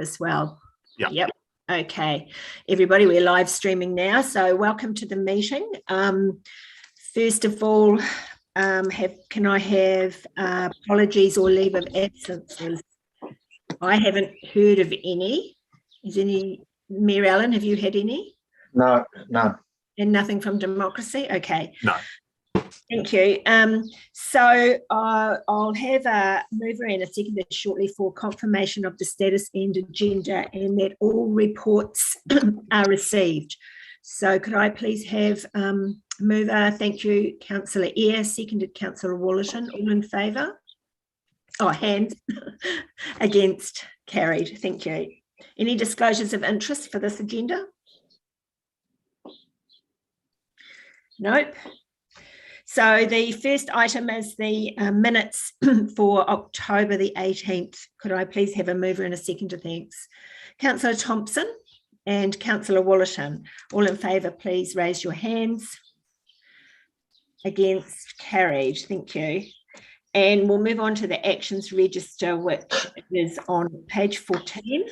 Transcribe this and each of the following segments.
as well? Yeah. Yep. Okay, everybody, we're live streaming now, so welcome to the meeting. First of all, can I have apologies or leave of absences? I haven't heard of any. Is any, Mayor Allen, have you had any? No, none. And nothing from Democracy? Okay. No. Thank you. So I'll have a mover and a seconder shortly for confirmation of the status and agenda, and that all reports are received. So could I please have mover? Thank you, Councillor Eyre, seconded Councillor Wallerton. All in favour? Oh, hands. Against? Carried. Thank you. Any disclosures of interest for this agenda? Nope. So the first item is the minutes for October the 18th. Could I please have a mover and a seconder? Thanks. Councillor Thompson and Councillor Wallerton. All in favour, please raise your hands. Against? Carried. Thank you. And we'll move on to the actions register, which is on page 14.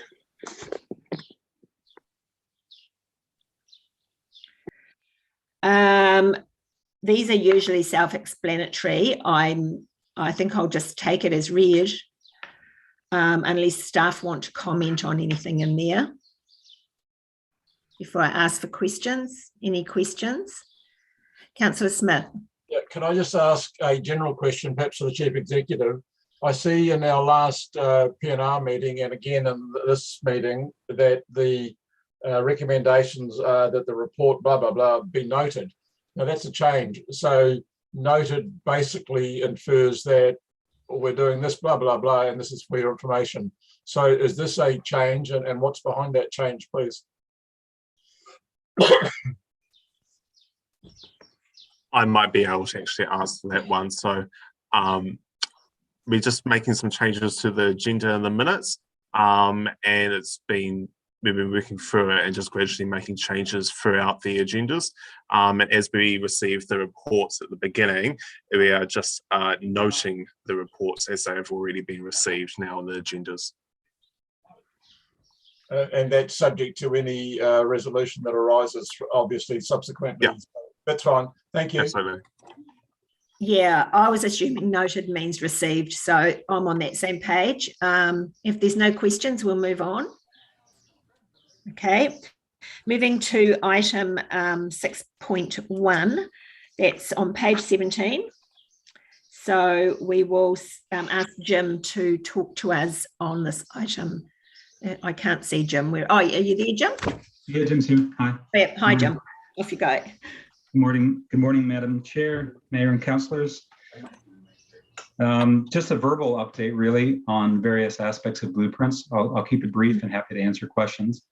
These are usually self-explanatory. I think I'll just take it as read, unless staff want to comment on anything in there before I ask for questions. Any questions? Councillor Smith. Yeah, can I just ask a general question, perhaps to the Chief Executive? I see in our last P&R meeting, and again in this meeting, that the recommendations are that the report blah blah blah be noted. Now that's a change. So noted basically infers that we're doing this blah blah blah and this is for your information. So is this a change, and what's behind that change, please? I might be able to actually answer that one. So we're just making some changes to the agenda in the minutes, and we've been working through it and just gradually making changes throughout the agendas. And as we receive the reports at the beginning, we are just noting the reports as they have already been received now on the agendas. And that's subject to any resolution that arises, obviously, subsequently. Yeah. That's fine. Thank you. Absolutely. Yeah, I was assuming noted means received, so I'm on that same page. If there's no questions, we'll move on. Okay, moving to item 6.1, that's on page 17. So we will ask Jim to talk to us on this item. I can't see Jim. Where? Oh, are you there, Jim? Yeah, Jim's here. Hi. Yeah, hi, Jim. Off you go. Good morning, Madam Chair, Mayor and councillors. Just a verbal update, really, on various aspects of blueprints. I'll keep it brief and happy to answer questions.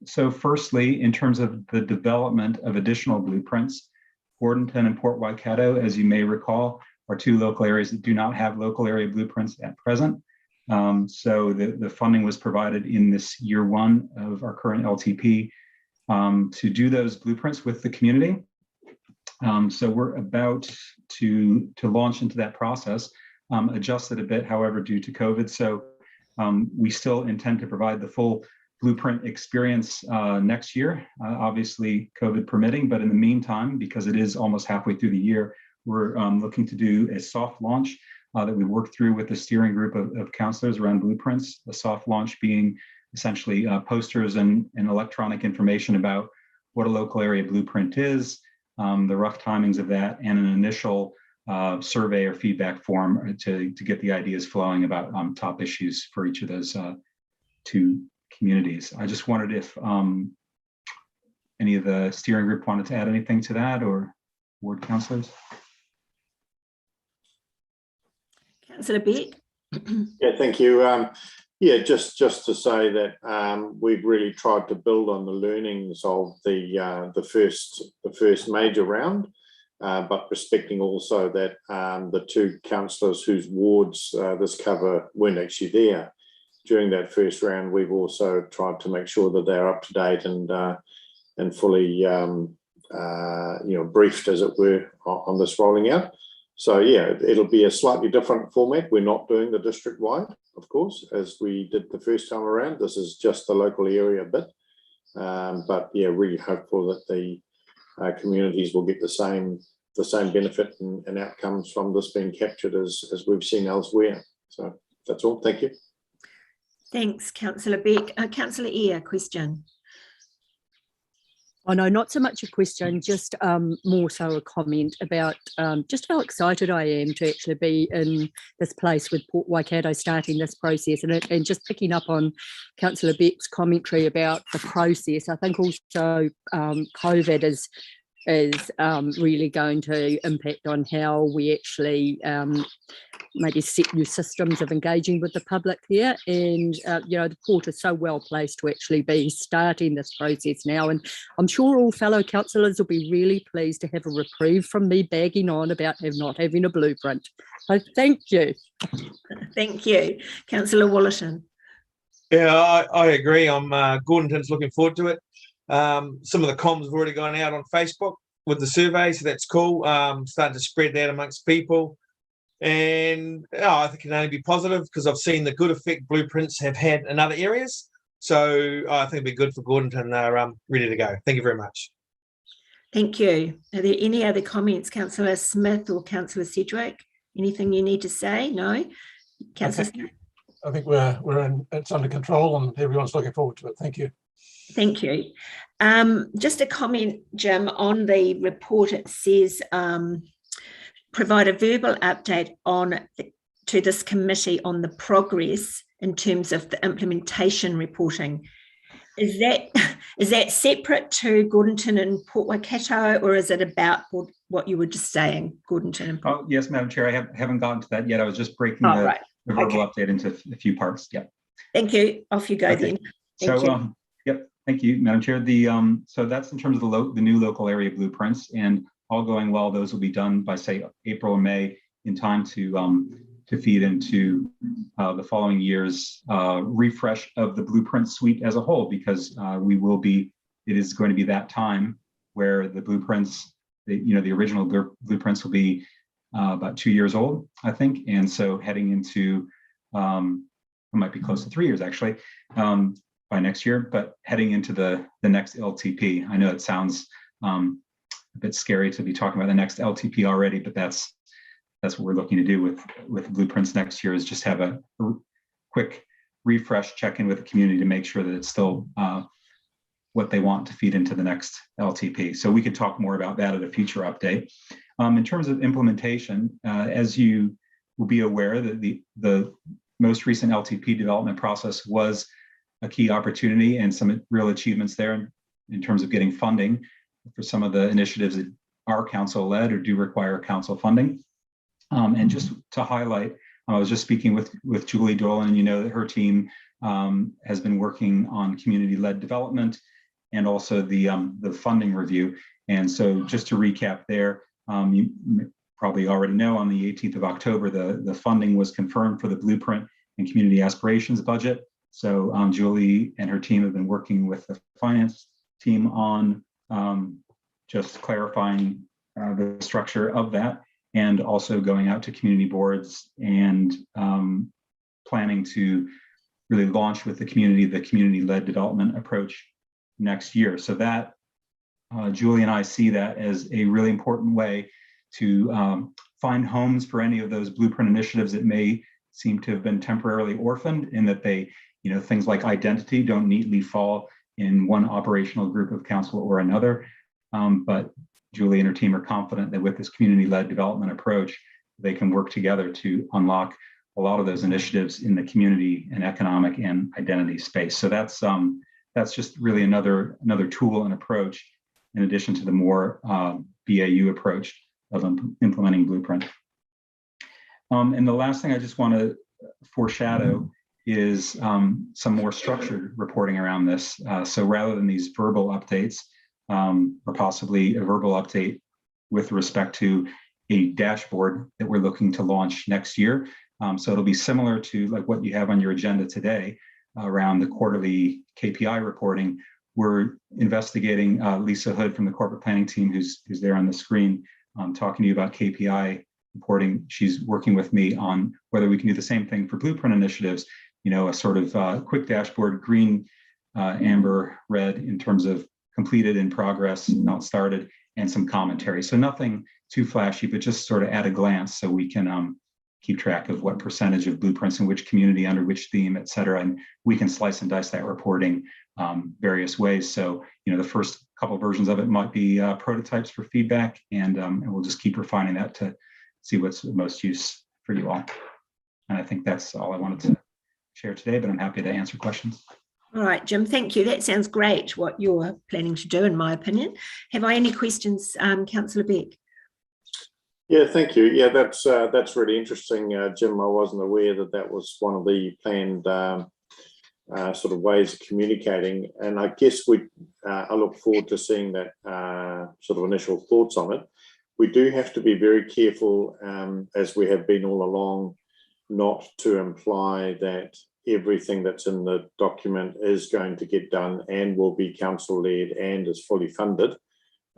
So firstly, in terms of the development of additional blueprints, Bordentown and Port Waikato, as you may recall, are two local areas that do not have local area blueprints at present. So the funding was provided in this year one of our current LTP to do those blueprints with the community. So we're about to launch into that process, adjusted a bit, however, due to COVID. So we still intend to provide the full blueprint experience next year, obviously COVID permitting, but in the meantime, because it is almost halfway through the year, we're looking to do a soft launch that we work through with the steering group of councillors around blueprints, the soft launch being essentially posters and electronic information about what a local area blueprint is, the rough timings of that, and an initial survey or feedback form to get the ideas flowing about top issues for each of those two communities. I just wondered if any of the steering group wanted to add anything to that, or ward councillors. Councillor Beck. Yeah, thank you. Yeah, just to say that we've really tried to build on the learnings of the first major round, but respecting also that the two councillors whose wards this cover weren't actually there during that first round. We've also tried to make sure that they're up to date and fully briefed, as it were, on this rolling out. So yeah, it'll be a slightly different format. We're not doing the district wide. of course, as we did the first time around. This is just the local area bit. But yeah, really hopeful that the communities will get the same benefit and outcomes from this being captured as we've seen elsewhere. So that's all. Thank you. Thanks, Councillor Beck. Councillor Eyre, question. Oh no, not so much a question, just more so a comment about just how excited I am to actually be in this place with Port Waikato starting this process, and just picking up on Councillor Beck's commentary about the process. I think also COVID is really going to impact on how we actually maybe set new systems of engaging with the public here. And, you know, the port is so well placed to actually be starting this process now. And I'm sure all fellow councillors will be really pleased to have a reprieve from me bagging on about not having a blueprint. So thank you. Thank you. Councillor Wollerton. Yeah, I agree. Gordonton's looking forward to it. Some of the comms have already gone out on Facebook with the survey, so that's cool. Starting to spread that amongst people. And I think it can only be positive because I've seen the good effect blueprints have had in other areas. So I think it'll be good for Gordonton. They're ready to go. Thank you very much. Thank you. Are there any other comments, Councillor Smith or Councillor Sedgwick? Anything you need to say? No? Councillor Smith? I think it's under control and everyone's looking forward to it. Thank you. Thank you. Just a comment, Jim, on the report. It says provide a verbal update to this committee on the progress in terms of the implementation reporting. Is that separate to Gordonton and Port Waikato, or is it about what you were just saying, Gordonton and Port? Oh, yes, Madam Chair, I haven't gotten to that yet. I was just breaking the verbal update into a few parts. Yeah. Thank you. Off you go then. Thank you. Yep. Thank you, Madam Chair. So that's in terms of the new local area blueprints, and all going well, those will be done by, say, April or May, in time to feed into the following year's refresh of the blueprint suite as a whole, because it is going to be that time where the blueprints, the original blueprints will be about 2 years old, I think, and so heading into it might be close to 3 years actually. By next year, but heading into the next LTP. I know it sounds a bit scary to be talking about the next LTP already, but that's what we're looking to do with blueprints next year, is just have a quick refresh, check in with the community to make sure that it's still what they want to feed into the next LTP. So we could talk more about that at a future update. In terms of implementation, as you will be aware, that the most recent LTP development process was a key opportunity and some real achievements there in terms of getting funding for some of the initiatives that are council led or do require council funding. And just to highlight, I was just speaking with Julie Dolan, and that her team has been working on community led development and also the funding review. And so just to recap there, you probably already know on the 18th of October, the funding was confirmed for the blueprint and community aspirations budget. So Julie and her team have been working with the finance team on just clarifying the structure of that, and also going out to community boards and planning to really launch with the community-led development approach next year. So that Julie and I see that as a really important way to find homes for any of those blueprint initiatives that may seem to have been temporarily orphaned, in that they, things like identity don't neatly fall in one operational group of council or another. But Julie and her team are confident that with this community-led development approach, they can work together to unlock a lot of those initiatives in the community and economic and identity space. So that's just really another tool and approach, in addition to the more BAU approach of implementing Blueprint. And the last thing I just want to foreshadow is some more structured reporting around this. So rather than these verbal updates, or possibly a verbal update with respect to a dashboard that we're looking to launch next year. So it'll be similar to like what you have on your agenda today around the quarterly KPI reporting. We're investigating Lisa Hood from the corporate planning team, who's there on the screen, talking to you about KPI reporting. She's working with me on whether we can do the same thing for blueprint initiatives, a sort of quick dashboard, green, amber, red in terms of completed, in progress, not started, and some commentary. So nothing too flashy, but just sort of at a glance so we can keep track of what percentage of blueprints in which community under which theme, et cetera. And we can slice and dice that reporting various ways. So, the first couple of versions of it might be prototypes for feedback, and we'll just keep refining that to see what's the most use for you all. And I think that's all I wanted to share today, but I'm happy to answer questions. All right, Jim, thank you. That sounds great, what you're planning to do, in my opinion. Have I any questions, Councillor Beck? Yeah, thank you. Yeah, that's really interesting, Jim. I wasn't aware that was one of the planned sort of ways of communicating, and I guess I look forward to seeing that sort of initial thoughts on it. We do have to be very careful, as we have been all along, not to imply that everything that's in the document is going to get done and will be council-led and is fully funded.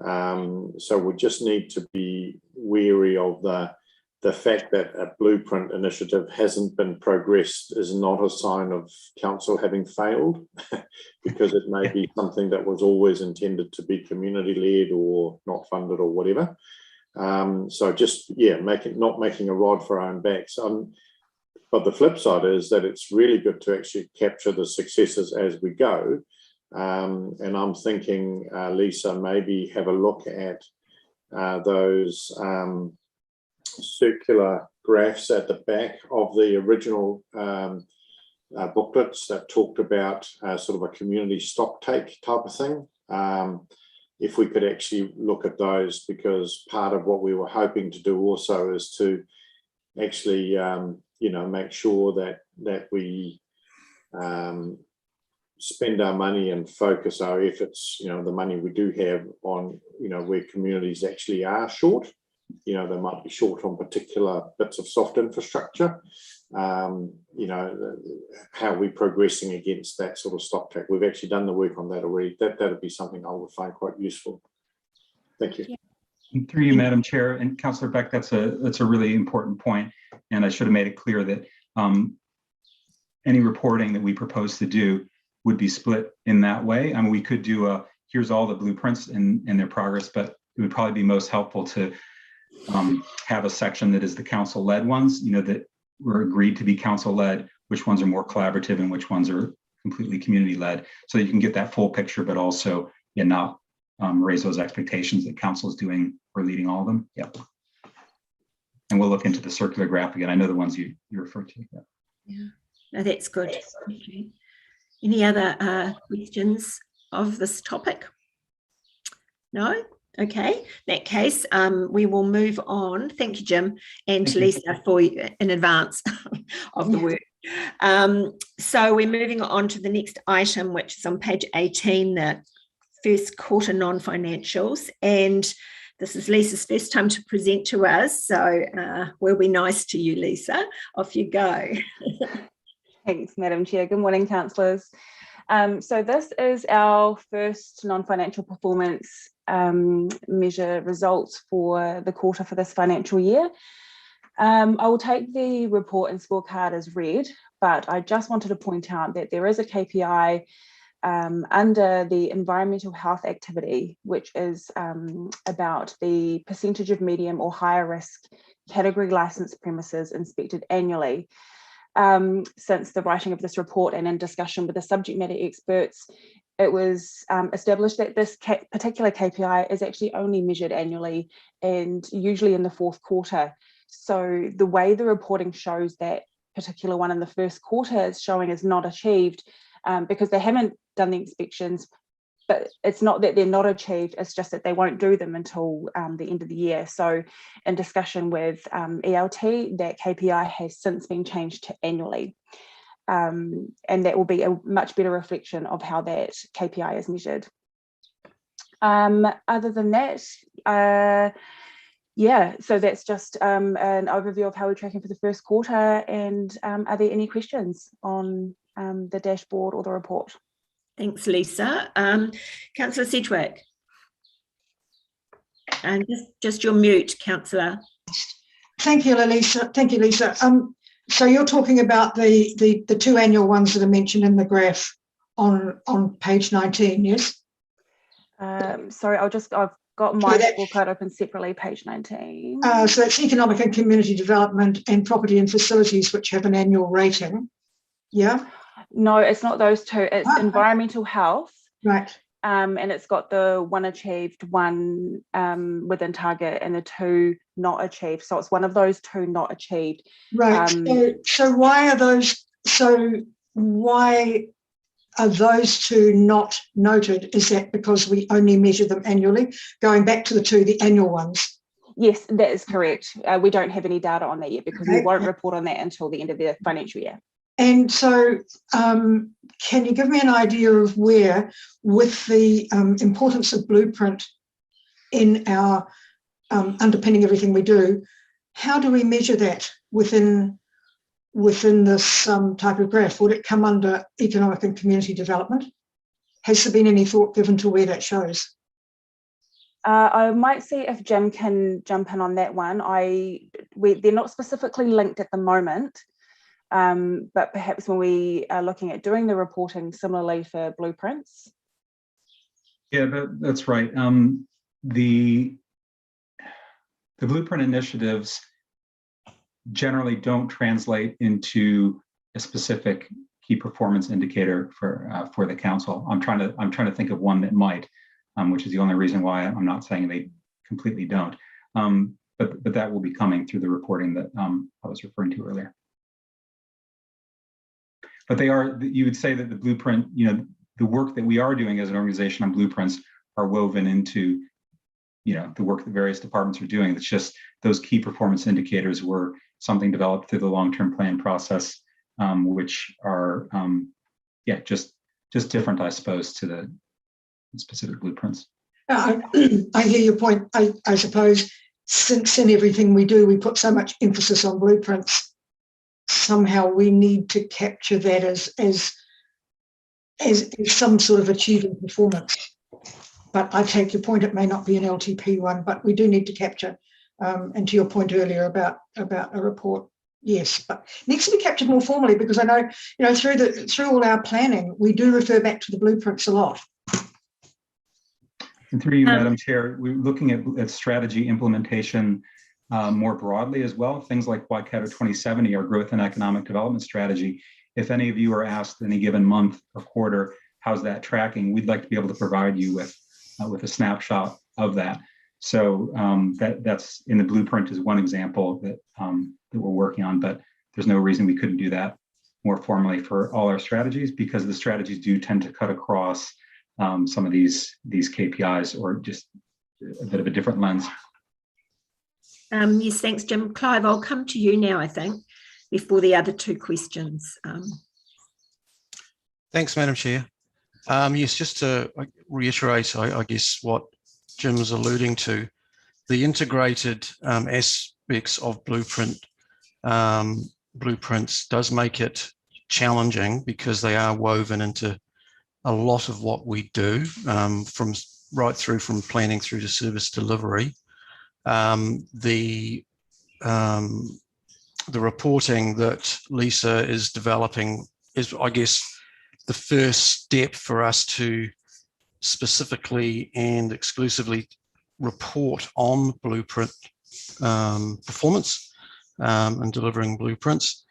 So we just need to be wary of the fact that a blueprint initiative hasn't been progressed is not a sign of council having failed, because it may be something that was always intended to be community-led or not funded or whatever. So just, not making a rod for our own backs. But the flip side is that it's really good to actually capture the successes as we go. And I'm thinking, Lisa, maybe have a look at those circular graphs at the back of the original booklets that talked about sort of a community stock take type of thing. If we could actually look at those, because part of what we were hoping to do also is to actually, make sure that we spend our money and focus our efforts, the money we do have on, where communities actually are short. They might be short on particular bits of soft infrastructure. How are we progressing against that sort of stock take? We've actually done the work on that already. That'd be something I would find quite useful. Thank you. And through you, Madam Chair, and Councillor Beck, that's a really important point. And I should have made it clear that any reporting that we propose to do would be split in that way. I mean, we could do here's all the blueprints and their progress, but it would probably be most helpful to have a section that is the council-led ones, that were agreed to be council-led, which ones are more collaborative and which ones are completely community-led, so that you can get that full picture, but also not raise those expectations that council is doing or leading all of them. Yep. And we'll look into the circular graph again. I know the ones you referred to. Yeah, no, that's good. Okay. Any other questions of this topic? No? Okay, in that case, we will move on. Thank you, Jim, and to Lisa for in advance of the work. So we're moving on to the next item, which is on page 18, the first quarter non-financials. And this is Lisa's first time to present to us. So we'll be nice to you, Lisa. Off you go. Thanks, Madam Chair. Good morning, councillors. So this is our first non-financial performance measure results for the quarter for this financial year. I will take the report and scorecard as read, but I just wanted to point out that there is a KPI under the environmental health activity, which is about the percentage of medium or higher risk category licensed premises inspected annually. Since the writing of this report and in discussion with the subject matter experts, it was established that this particular KPI is actually only measured annually and usually in the fourth quarter. So the way the reporting shows that particular one in the first quarter is showing is not achieved because they haven't done the inspections, but it's not that they're not achieved, it's just that they won't do them until the end of the year. So in discussion with ELT, that KPI has since been changed to annually. And that will be a much better reflection of how that KPI is measured. Other than that, so that's just an overview of how we're tracking for the first quarter. And are there any questions on the dashboard or the report? Thanks, Lisa. Councillor Sedgwick. And just your mute, Councillor. Thank you, Lisa. Thank you, Lisa. So you're talking about the two annual ones that are mentioned in the graph on page 19, yes? Sorry, I've got my scorecard open separately, page 19. So that's economic and community development and property and facilities, which have an annual rating. Yeah? No, it's not those two. It's environmental health. Right. And it's got the one achieved, one within target, and the two not achieved. So it's one of those two not achieved. Right. So why are those? So why are those two not noted? Is that because we only measure them annually? Going back to the annual ones. Yes, that is correct. We don't have any data on that yet because we won't report on that until the end of the financial year. And so can you give me an idea of where, with the importance of Blueprint in our underpinning everything we do, how do we measure that within this type of graph? Would it come under economic and community development? Has there been any thought given to where that shows? I might see if Jim can jump in on that one. They're not specifically linked at the moment. But perhaps when we are looking at doing the reporting similarly for blueprints. Yeah, that's right. The blueprint initiatives generally don't translate into a specific key performance indicator for the council. I'm trying to think of one that might, which is the only reason why I'm not saying they completely don't. But that will be coming through the reporting that I was referring to earlier. But they are, you would say that the blueprint, the work that we are doing as an organization on blueprints are woven into, the work that various departments are doing. It's just those key performance indicators were something developed through the long-term plan process, which are, just different, I suppose, to the specific blueprints. I hear your point. I suppose since in everything we do, we put so much emphasis on blueprints, somehow we need to capture that as some sort of achieving performance. But I take your point, it may not be an LTP one, but we do need to capture, and to your point earlier about a report, yes, but it needs to be captured more formally, because I know, through all our planning, we do refer back to the blueprints a lot. And through you, Madam Chair, we're looking at strategy implementation more broadly as well. Things like Waikato 2070, our growth and economic development strategy. If any of you are asked any given month or quarter, how's that tracking? We'd like to be able to provide you with a snapshot of that. So that's in the blueprint is one example that we're working on, but there's no reason we couldn't do that more formally for all our strategies, because the strategies do tend to cut across some of these KPIs, or just a bit of a different lens. Yes, thanks, Jim. Clive, I'll come to you now, I think, before the other two questions. Thanks, Madam Chair. Yes, just to reiterate, I guess, what Jim is alluding to, the integrated aspects of blueprints does make it challenging, because they are woven into a lot of what we do, right through from planning through to service delivery. The reporting that Lisa is developing is, I guess, the first step for us to specifically and exclusively report on blueprint performance and delivering blueprints.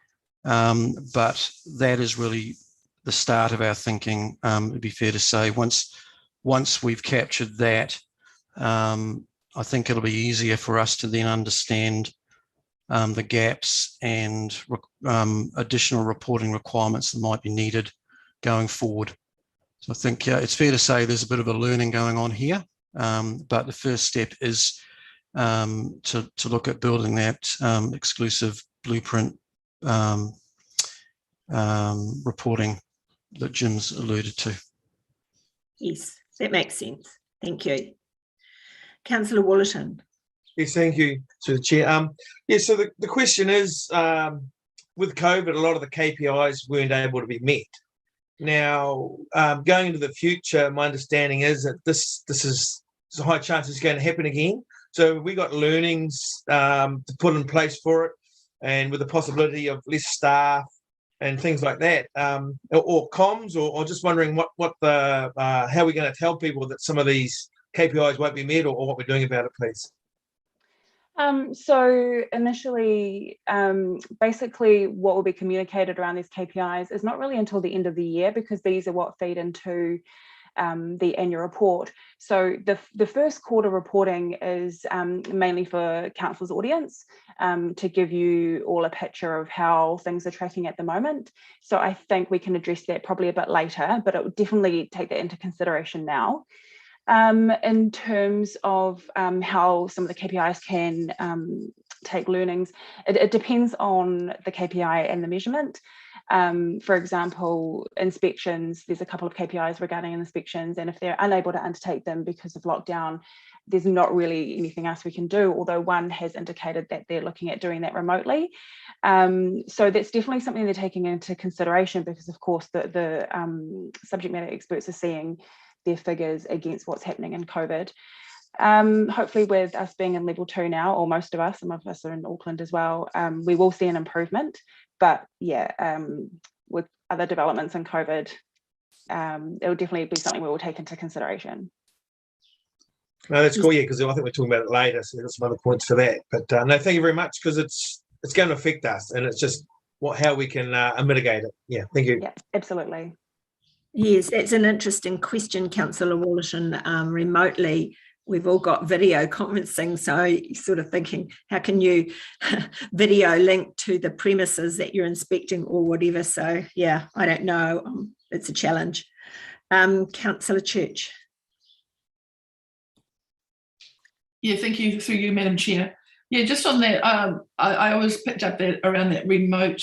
But that is really the start of our thinking. It'd be fair to say once we've captured that, I think it'll be easier for us to then understand the gaps and additional reporting requirements that might be needed going forward. So I think it's fair to say there's a bit of a learning going on here, but the first step is to look at building that exclusive blueprint reporting that Jim's alluded to. Yes, that makes sense. Thank you. Councillor Wallerton. Yes, thank you to the Chair. So the question is, with COVID, a lot of the KPIs weren't able to be met. Now, going into the future, my understanding is that this is a high chance it's going to happen again. So we got learnings to put in place for it, and with the possibility of less staff and things like that, or comms, or just wondering what the how we're going to tell people that some of these KPIs won't be met, or what we're doing about it, please. So initially, basically what will be communicated around these KPIs is not really until the end of the year, because these are what feed into the annual report. So the first quarter reporting is mainly for council's audience, to give you all a picture of how things are tracking at the moment. So I think we can address that probably a bit later, but it would definitely take that into consideration now. In terms of how some of the KPIs can take learnings, it depends on the KPI and the measurement. For example, inspections, there's a couple of KPIs regarding inspections, and if they're unable to undertake them because of lockdown, there's not really anything else we can do, although one has indicated that they're looking at doing that remotely. So that's definitely something they're taking into consideration, because of course the subject matter experts are seeing their figures against what's happening in COVID. Hopefully with us being in level 2 now, or most of us, some of us are in Auckland as well, we will see an improvement. But yeah, with other developments in COVID, it will definitely be something we will take into consideration. No, that's cool, yeah, because I think we're talking about it later, so we've got some other points for that. But no, thank you very much, because it's going to affect us, and it's just how we can mitigate it. Yeah, thank you. Yeah, absolutely. Yes, that's an interesting question, Councillor Wollerton. Remotely, we've all got video conferencing, so you're sort of thinking, how can you video link to the premises that you're inspecting or whatever? So yeah, I don't know. It's a challenge. Councillor Church. Yeah, thank you, through you, Madam Chair. Yeah, just on that, I always picked up that around that remote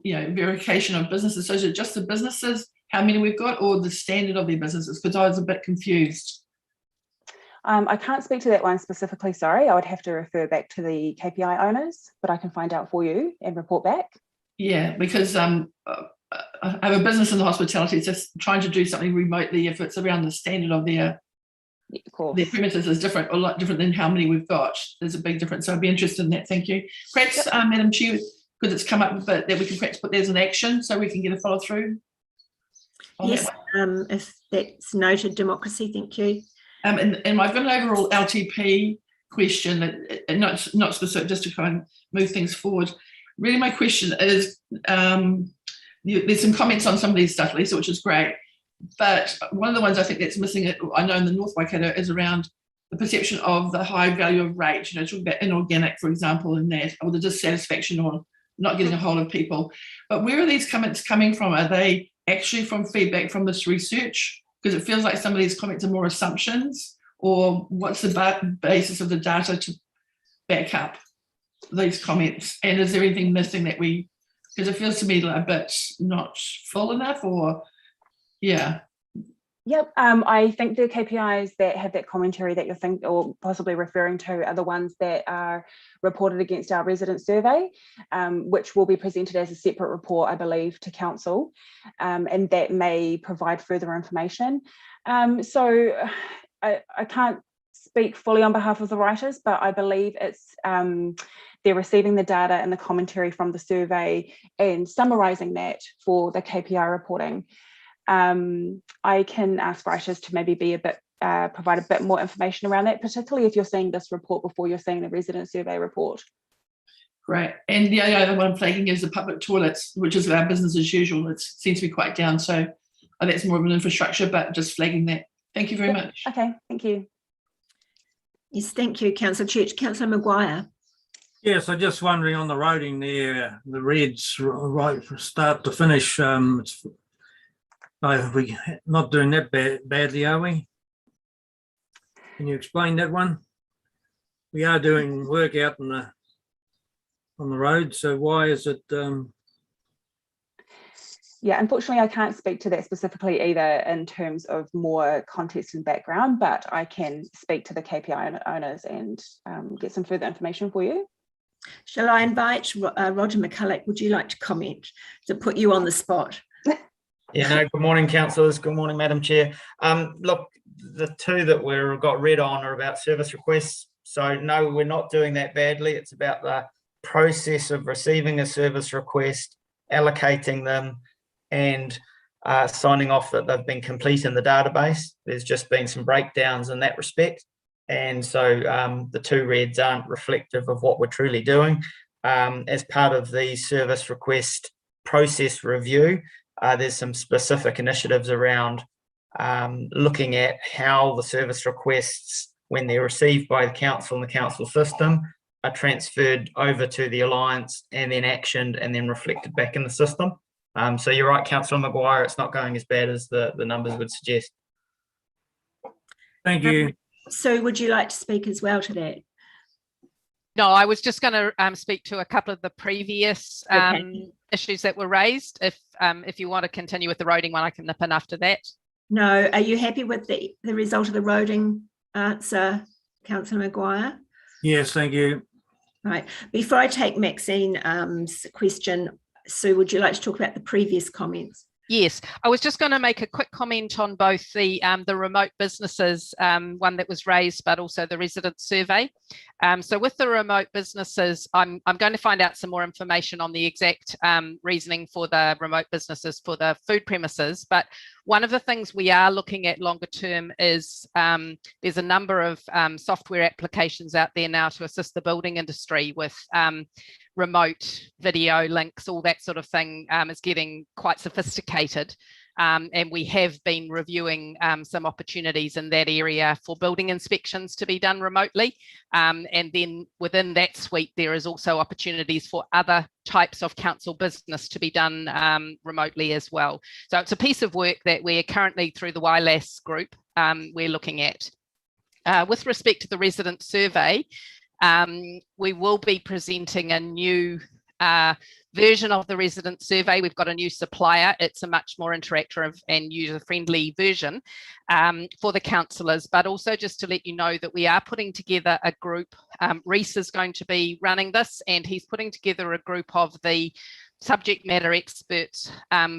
verification of businesses. So is it just the businesses, how many we've got, or the standard of their businesses? Because I was a bit confused. I can't speak to that one specifically, sorry. I would have to refer back to the KPI owners, but I can find out for you and report back. Yeah, because I have a business in the hospitality. It's just trying to do something remotely, if it's around the standard of their premises is different, a lot different than how many we've got. There's a big difference. So I'd be interested in that. Thank you. Perhaps, Madam Chair, because it's come up, but that we can perhaps put that as an action so we can get a follow through. Yes, if that's noted, democracy, thank you. And I've got an overall LTP question, and not specific, just to kind of move things forward. Really, my question is, there's some comments on some of these stuff, Lisa, which is great. But one of the ones I think that's missing, I know in the North Waikato, is around the perception of the high value of rate. Talking about inorganic, for example, in that, or the dissatisfaction or not getting a hold of people. But where are these comments coming from? Are they actually from feedback from this research? Because it feels like some of these comments are more assumptions, or what's the basis of the data to back up these comments? And is there anything missing that because it feels to me like a bit not full enough, or yeah. Yep, I think the KPIs that have that commentary that you're thinking or possibly referring to are the ones that are reported against our resident survey, which will be presented as a separate report, I believe, to council, and that may provide further information. So I can't speak fully on behalf of the writers, but I believe it's they're receiving the data and the commentary from the survey and summarising that for the KPI reporting. I can ask writers to maybe be a bit provide a bit more information around that, particularly if you're seeing this report before you're seeing the resident survey report. Great. And the other one I'm flagging is the public toilets, which is our business as usual. It seems to be quite down. So that's more of an infrastructure, but just flagging that. Thank you very much. Okay, thank you. Yes, thank you, Councillor Church. Councillor Maguire. Yes, I'm just wondering on the roading there, the reds right from start to finish. We're not doing that badly, are we? Can you explain that one? We are doing work out on the road, so why is it? Yeah, unfortunately, I can't speak to that specifically either in terms of more context and background, but I can speak to the KPI owners and get some further information for you. Shall I invite Roger McCulloch? Would you like to comment to put you on the spot? Yeah, no, good morning, councillors. Good morning, Madam Chair. Look, the two that we've got red on are about service requests. So no, we're not doing that badly. It's about the process of receiving a service request, allocating them, and signing off that they've been complete in the database. There's just been some breakdowns in that respect. And so the two reds aren't reflective of what we're truly doing. As part of the service request process review, there's some specific initiatives around looking at how the service requests, when they're received by the council and the council system, are transferred over to the Alliance and then actioned and then reflected back in the system. So you're right, Councillor Maguire, it's not going as bad as the numbers would suggest. Thank you. Sue, would you like to speak as well to that? No, I was just going to speak to a couple of the previous issues that were raised. If you want to continue with the roading one, I can nip in after that. No, are you happy with the result of the roading answer, Councillor Maguire? Yes, thank you. Right. Before I take Maxine's question, Sue, would you like to talk about the previous comments? Yes, I was just going to make a quick comment on both the remote businesses, one that was raised, but also the resident survey. So with the remote businesses, I'm going to find out some more information on the exact reasoning for the remote businesses for the food premises. But one of the things we are looking at longer term is there's a number of software applications out there now to assist the building industry with remote video links, all that sort of thing is getting quite sophisticated. And we have been reviewing some opportunities in that area for building inspections to be done remotely. And then within that suite, there is also opportunities for other types of council business to be done remotely as well. So it's a piece of work that we're currently through the YLAS group, we're looking at. With respect to the resident survey, we will be presenting a new version of the resident survey. We've got a new supplier. It's a much more interactive and user-friendly version for the councillors, but also just to let you know that we are putting together a group. Reese is going to be running this, and he's putting together a group of the subject matter experts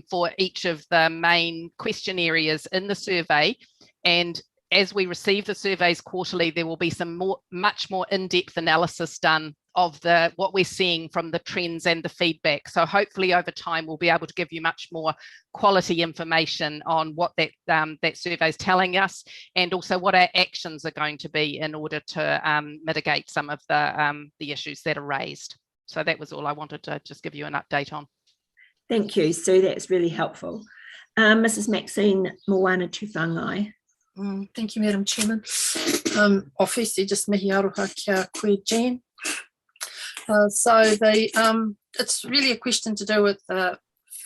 for each of the main question areas in the survey. And as we receive the surveys quarterly, there will be some much more in-depth analysis done of what we're seeing from the trends and the feedback. So hopefully over time, we'll be able to give you much more quality information on what that survey is telling us, and also what our actions are going to be in order to mitigate some of the issues that are raised. So that was all I wanted to just give you an update on. Thank you, Sue. That's really helpful. Mrs. Maxine Moana-Tuwhangai. Thank you, Madam Chairman. Firstly, just mihi aroha kia koe, Jan. So it's really a question to do with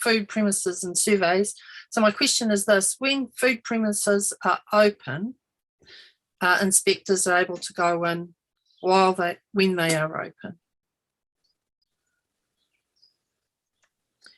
food premises and surveys. So my question is this: when food premises are open, inspectors are able to go in when they are open?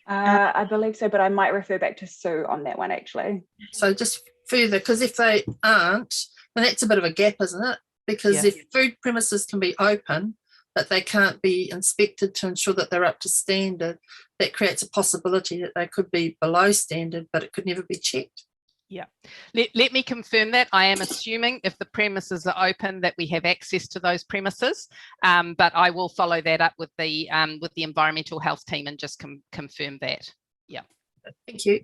I believe so, but I might refer back to Sue on that one actually. So just further, because if they aren't, then that's a bit of a gap, isn't it? Because if food premises can be open, but they can't be inspected to ensure that they're up to standard, that creates a possibility that they could be below standard, but it could never be checked. Yeah, let me confirm that. I am assuming if the premises are open that we have access to those premises, but I will follow that up with the environmental health team and just confirm that. Yeah. Thank you.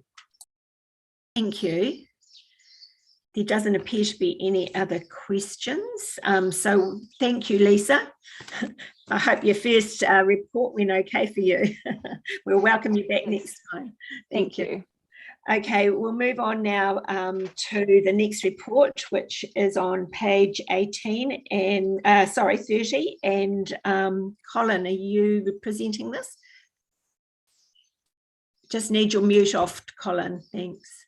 Thank you. There doesn't appear to be any other questions. So thank you, Lisa. I hope your first report went okay for you. We'll welcome you back next time. Thank you. Okay, we'll move on now to the next report, which is on page 18 and 30. And Colin, are you presenting this? Just need your mute off, Colin. Thanks.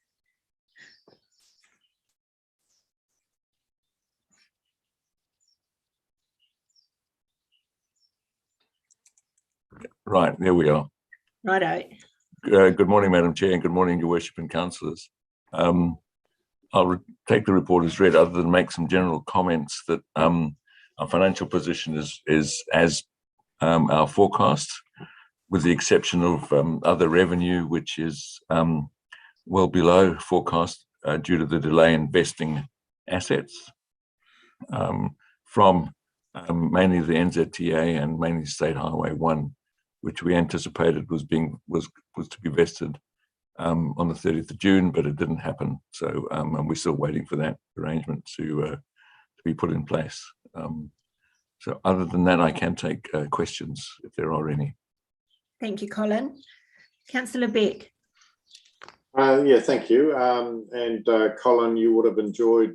Right, there we are. Righto. Good morning, Madam Chair, and good morning, Your Worship and councillors. I'll take the report as read, other than make some general comments that our financial position is as our forecast, with the exception of other revenue, which is well below forecast due to the delay in investing assets from mainly the NZTA and mainly State Highway 1, which we anticipated was to be vested on the 30th of June, but it didn't happen. So, and we're still waiting for that arrangement to be put in place. So other than that, I can take questions if there are any. Thank you, Colin. Councillor Beck. Yeah, thank you. And Colin, you would have enjoyed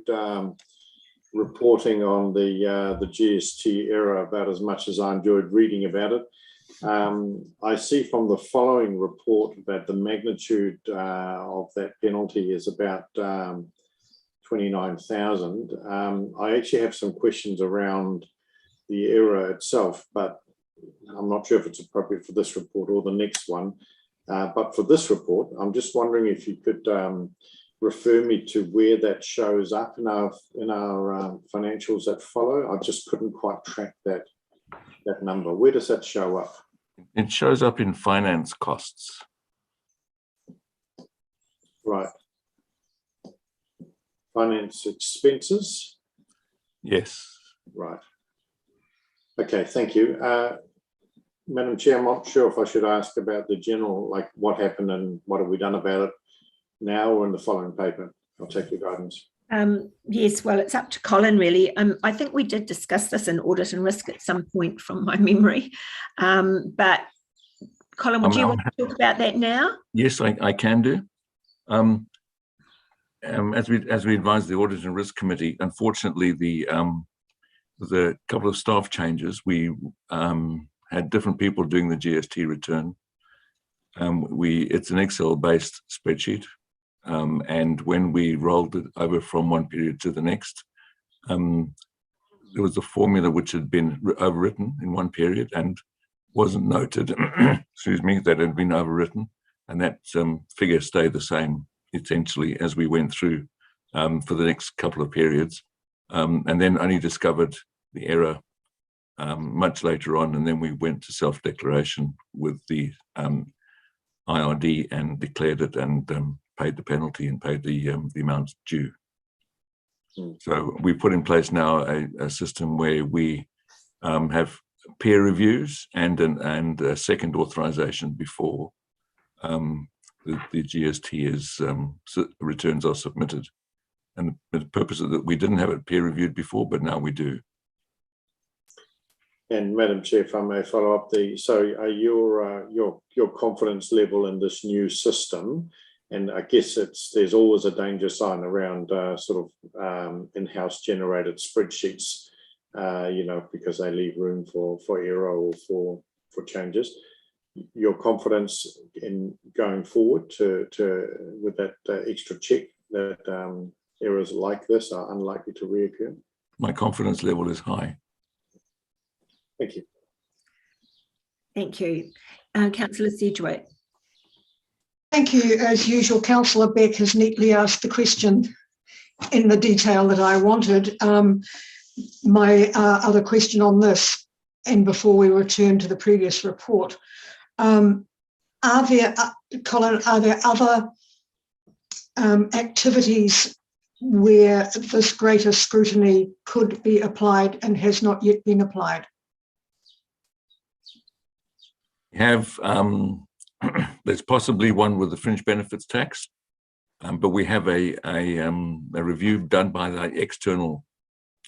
reporting on the GST error about as much as I enjoyed reading about it. I see from the following report that the magnitude of that penalty is about 29,000. I actually have some questions around the error itself, but I'm not sure if it's appropriate for this report or the next one. But for this report, I'm just wondering if you could refer me to where that shows up in our financials that follow. I just couldn't quite track that number. Where does that show up? It shows up in finance costs. Right. Finance expenses? Yes. Right. Okay, thank you. Madam Chair, I'm not sure if I should ask about the general, like what happened and what have we done about it now or in the following paper. I'll take your guidance. Yes, well, it's up to Colin, really. I think we did discuss this in audit and risk at some point from my memory. But Colin, would you want to talk about that now? Yes, I can do. As we advised the audit and risk committee, unfortunately, the couple of staff changes, we had different people doing the GST return. It's an Excel-based spreadsheet. And when we rolled it over from one period to the next, there was a formula which had been overwritten in one period and wasn't noted, excuse me, that had been overwritten. And that figure stayed the same, essentially, as we went through for the next couple of periods. And then only discovered the error much later on. And then we went to self-declaration with the IRD and declared it and paid the penalty and paid the amount due. So we put in place now a system where we have peer reviews and a second authorization before the GST returns are submitted. And the purpose of that, we didn't have it peer reviewed before, but now we do. And Madam Chair, if I may follow up, so your confidence level in this new system, and I guess there's always a danger sign around in-house generated spreadsheets, because they leave room for error or for changes. Your confidence in going forward with that extra check that errors like this are unlikely to reoccur? My confidence level is high. Thank you. Thank you. Councillor Sedgwick. Thank you. As usual, Councillor Beck has neatly asked the question in the detail that I wanted. My other question on this, and before we return to the previous report, Colin, are there other activities where this greater scrutiny could be applied and has not yet been applied? We have, there's possibly one with the fringe benefits tax, but we have a review done by the external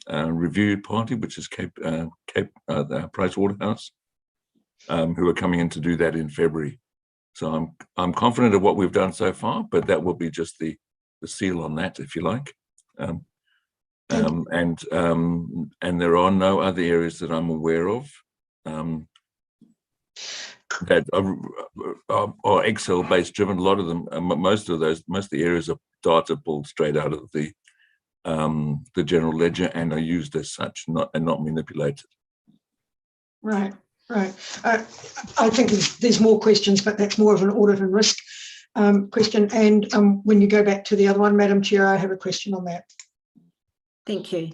review party, which is Pricewaterhouse, who are coming in to do that in February. So I'm confident of what we've done so far, but that will be just the seal on that, if you like. And there are no other areas that I'm aware of that are Excel based driven. A lot of them, most of the areas are data pulled straight out of the general ledger and are used as such, not manipulated. Right. I think there's more questions, but that's more of an audit and risk question. And when you go back to the other one, Madam Chair, I have a question on that. Thank you.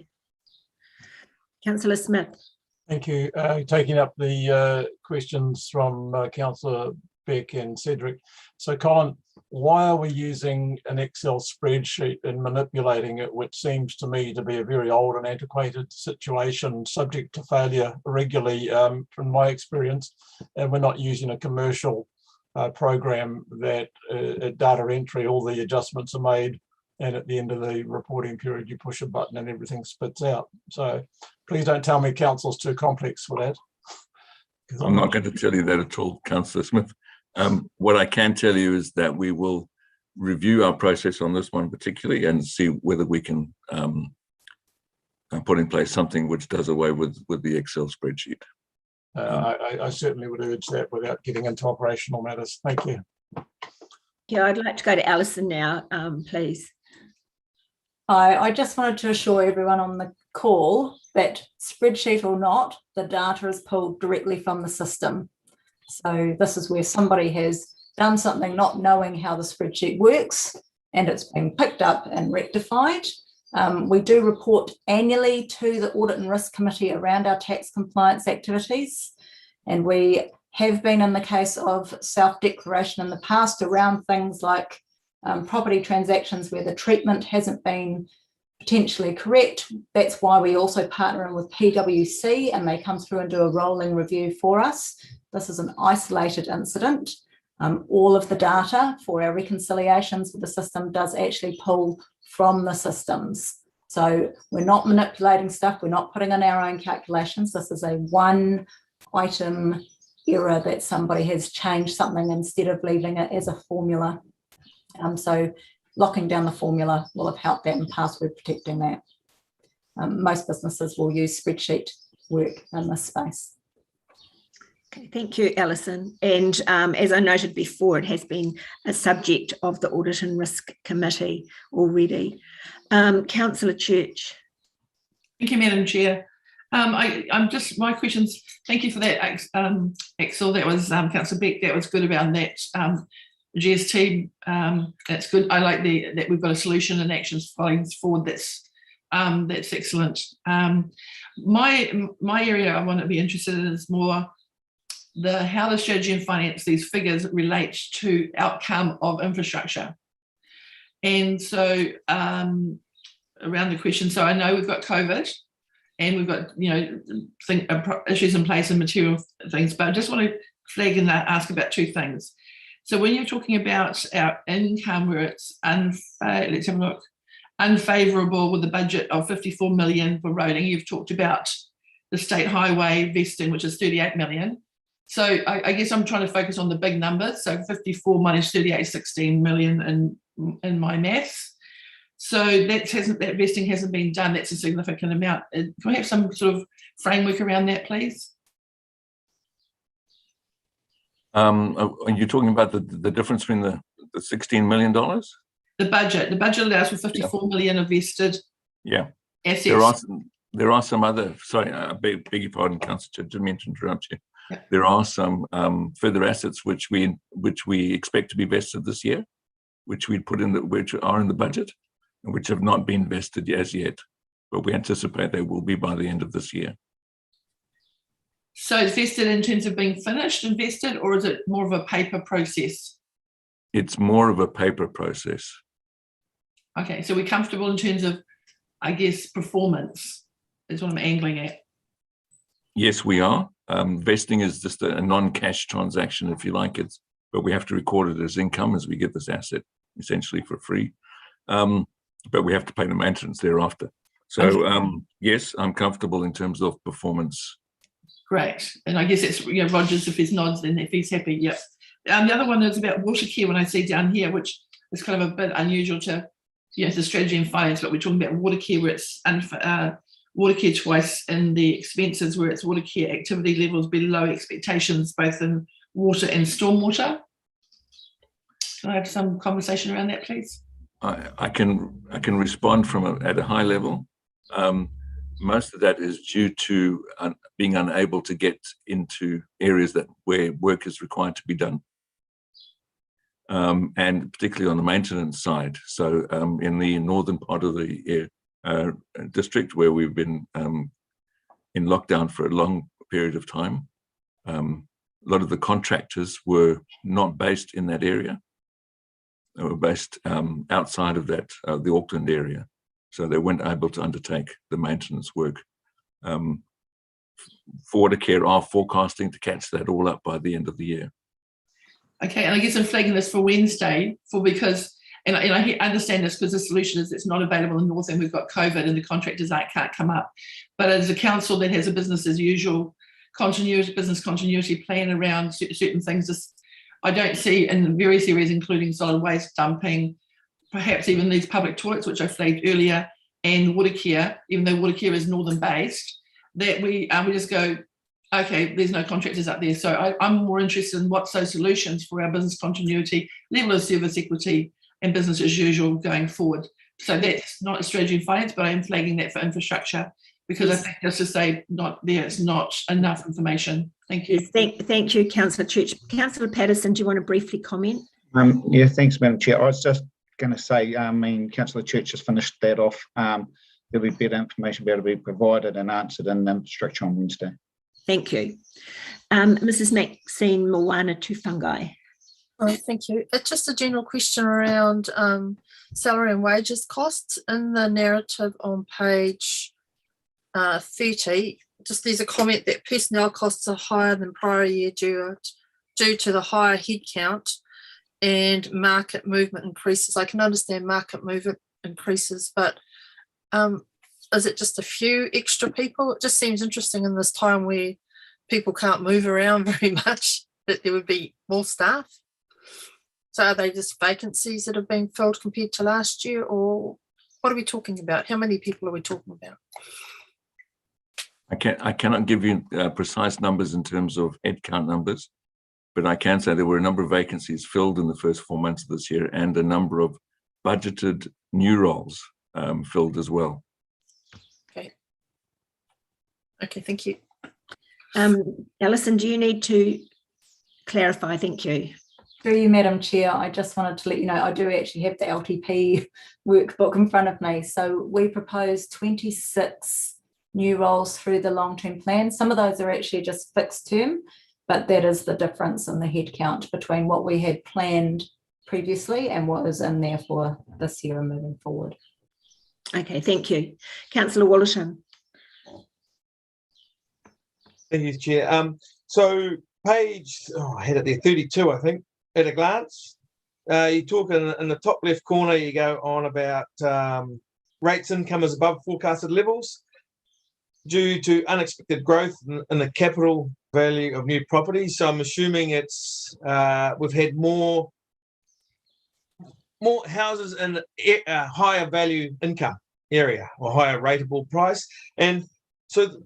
Councillor Smith. Thank you. Taking up the questions from Councillor Beck and Cedric. So Colin, why are we using an Excel spreadsheet and manipulating it, which seems to me to be a very old and antiquated situation, subject to failure regularly, from my experience, and we're not using a commercial program that at data entry, all the adjustments are made, and at the end of the reporting period, you push a button and everything spits out. So please don't tell me council's too complex for that. I'm not going to tell you that at all, Councillor Smith. What I can tell you is that we will review our process on this one particularly and see whether we can put in place something which does away with the Excel spreadsheet. I certainly would urge that without getting into operational matters. Thank you. Yeah, I'd like to go to Alison now, please. I just wanted to assure everyone on the call that spreadsheet or not, the data is pulled directly from the system. So this is where somebody has done something not knowing how the spreadsheet works, and it's been picked up and rectified. We do report annually to the Audit and Risk Committee around our tax compliance activities, and we have been in the case of self-declaration in the past around things like property transactions where the treatment hasn't been potentially correct. That's why we also partner in with PwC, and they come through and do a rolling review for us. This is an isolated incident. All of the data for our reconciliations with the system does actually pull from the systems. So we're not manipulating stuff. We're not putting in our own calculations. This is a one item error that somebody has changed something instead of leaving it as a formula. So locking down the formula will have helped that and password protecting that. Most businesses will use spreadsheet work in this space. Okay, thank you, Alison. And as I noted before, it has been a subject of the Audit and Risk Committee already. Councillor Church. Thank you, Madam Chair. I'm just, my questions, thank you for that, Axel. That was Councillor Beck, that was good about that. GST, that's good. I like that we've got a solution and actions flowing forward. That's excellent. My area I want to be interested in is more how the strategy and finance, these figures relate to outcome of infrastructure. And so around the question, so I know we've got COVID and we've got, issues in place and material things, but I just want to flag and ask about two things. So when you're talking about our income where it's, let's have a look, unfavourable with the budget of 54 million for roading, you've talked about the state highway vesting, which is 38 million. So I guess I'm trying to focus on the big numbers. So 54 minus 38 is 16 million in my maths. So that vesting hasn't been done. That's a significant amount. Can we have some sort of framework around that, please? Are you talking about the difference between the $16 million? The budget allows for 54 million of vested assets. There are some other, sorry, I beg your pardon, Councillor, didn't mean to interrupt you. Yeah. There are some further assets which we expect to be vested this year, which we put in which are in the budget, and which have not been vested as yet, but we anticipate they will be by the end of this year. So it's vested in terms of being finished and vested, or is it more of a paper process? It's more of a paper process. Okay, so we're comfortable in terms of, I guess, performance is what I'm angling at. Yes, we are. Vesting is just a non-cash transaction, if you like it, but we have to record it as income as we get this asset essentially for free. But we have to pay the maintenance thereafter. So okay. Yes, I'm comfortable in terms of performance. Great. And I guess it's, Rogers, if he's nods, then if he's happy, yep. The other one is about water care, when I see down here, which is kind of a bit unusual to, the strategy and finance, but we're talking about water care where it's water care twice in the expenses where it's water care activity levels below expectations, both in water and stormwater. Can I have some conversation around that, please? I can respond at a high level. Most of that is due to being unable to get into areas where work is required to be done, and particularly on the maintenance side. So in the northern part of the district, where we've been in lockdown for a long period of time, a lot of the contractors were not based in that area. They were based outside of that, the Auckland area. So they weren't able to undertake the maintenance work. Watercare are forecasting to catch that all up by the end of the year. Okay, and I guess I'm flagging this for Wednesday because I understand this because the solution is it's not available in North and we've got COVID and the contractors can't come up. But as a council that has a business as usual business continuity plan around certain things, I don't see in various areas, including solid waste dumping, perhaps even these public toilets, which I flagged earlier, and water care, even though water care is northern based, that we just go, okay, there's no contractors up there. So I'm more interested in what's those solutions for our business continuity, level of service equity, and business as usual going forward. So that's not a strategy in finance, but I am flagging that for infrastructure because I think just to say not there, it's not enough information. Thank you. Yes, thank you, Councillor Church. Councillor Patterson, do you want to briefly comment? Yeah, thanks, Madam Chair. I was just going to say, Councillor Church has finished that off. There'll be better information be able to be provided and answered in infrastructure on Wednesday. Thank you. Mrs. Maxine Moana Tufungai. Thank you. It's just a general question around salary and wages costs. In the narrative on page 30, just there's a comment that personnel costs are higher than prior year due to the higher headcount and market movement increases. I can understand market movement increases, but is it just a few extra people? It just seems interesting in this time where people can't move around very much that there would be more staff. So are they just vacancies that have been filled compared to last year, or what are we talking about? How many people are we talking about? I cannot give you precise numbers in terms of headcount numbers, but I can say there were a number of vacancies filled in the first 4 months of this year and a number of budgeted new roles filled as well. Okay, thank you. Alison, do you need to clarify? Thank you. Through you, Madam Chair, I just wanted to let you know I do actually have the LTP workbook in front of me. So we proposed 26 new roles through the long-term plan. Some of those are actually just fixed term, but that is the difference in the headcount between what we had planned previously and what is in there for this year and moving forward. Okay, thank you. Councillor Wollerton. Thank you, Chair. So page, I had it there, 32, I think, at a glance. You talk in the top left corner, you go on about rates income is above forecasted levels due to unexpected growth in the capital value of new properties. So I'm assuming it's we've had more houses in a higher value income area or higher rateable price. And so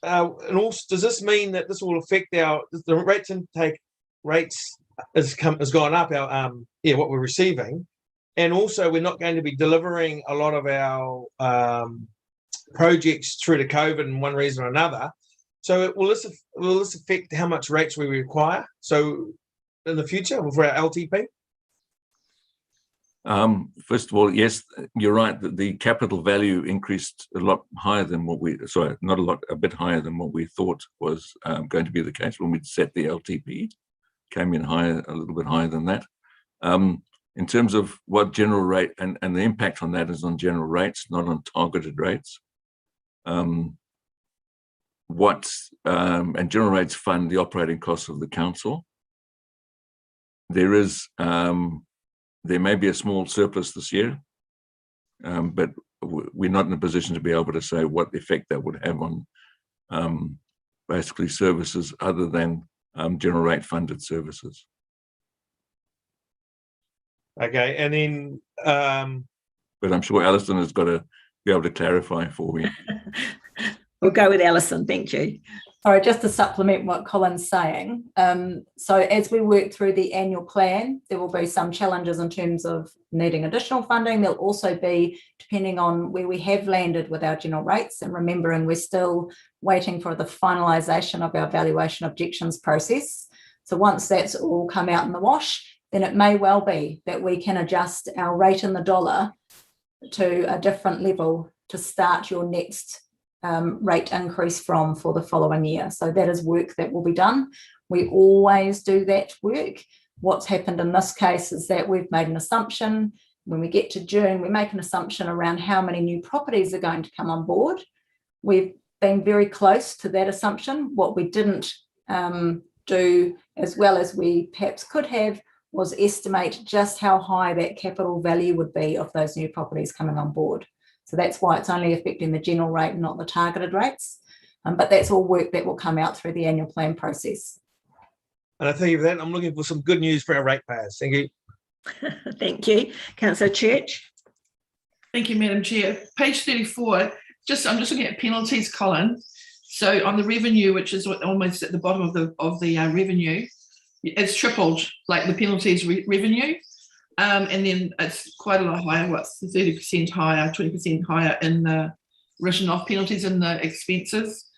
and also, does this mean that this will affect the rates intake rates has gone up, what we're receiving, and also we're not going to be delivering a lot of our projects through to COVID in one reason or another. So will this affect how much rates we require? So in the future for our LTP? First of all, yes, you're right that the capital value increased a lot higher than what a bit higher than what we thought was going to be the case when we set the LTP. Came in higher, a little bit higher than that. In terms of what general rate and the impact on that is on general rates, not on targeted rates. And general rates fund the operating costs of the council. There may be a small surplus this year, but we're not in a position to be able to say what effect that would have on basically services other than general rate funded services. Okay, and then but I'm sure Alison has got to be able to clarify for me. We'll go with Alison, thank you. Sorry, just to supplement what Colin's saying. So as we work through the annual plan, there will be some challenges in terms of needing additional funding. There'll also be, depending on where we have landed with our general rates, and remembering we're still waiting for the finalisation of our valuation objections process. So once that's all come out in the wash, then it may well be that we can adjust our rate in the dollar to a different level to start your next rate increase from for the following year. So that is work that will be done We always do that work. What's happened in this case is that we've made an assumption. When we get to June, we make an assumption around how many new properties are going to come on board. We've been very close to that assumption. What we didn't do as well as we perhaps could have was estimate just how high that capital value would be of those new properties coming on board. So that's why it's only affecting the general rate, not the targeted rates. But that's all work that will come out through the annual plan process. And I thank you for that. I'm looking for some good news for our ratepayers. Thank you. Thank you. Councillor Church. Thank you, Madam Chair. Page 34, I'm just looking at penalties, Colin. So on the revenue, which is almost at the bottom of the revenue, it's tripled, like the penalties revenue. And then it's quite a lot higher, what's 30% higher, 20% higher in the written off penalties and the expenses.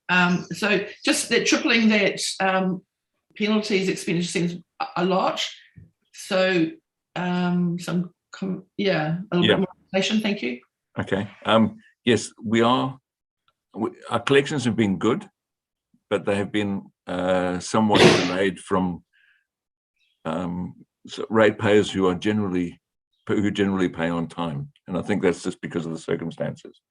So just that tripling that penalties expenditure seems a lot. So a little bit more information, thank you. Okay. Yes, our collections have been good, but they have been somewhat delayed from ratepayers who generally pay on time, and I think that's just because of the circumstances.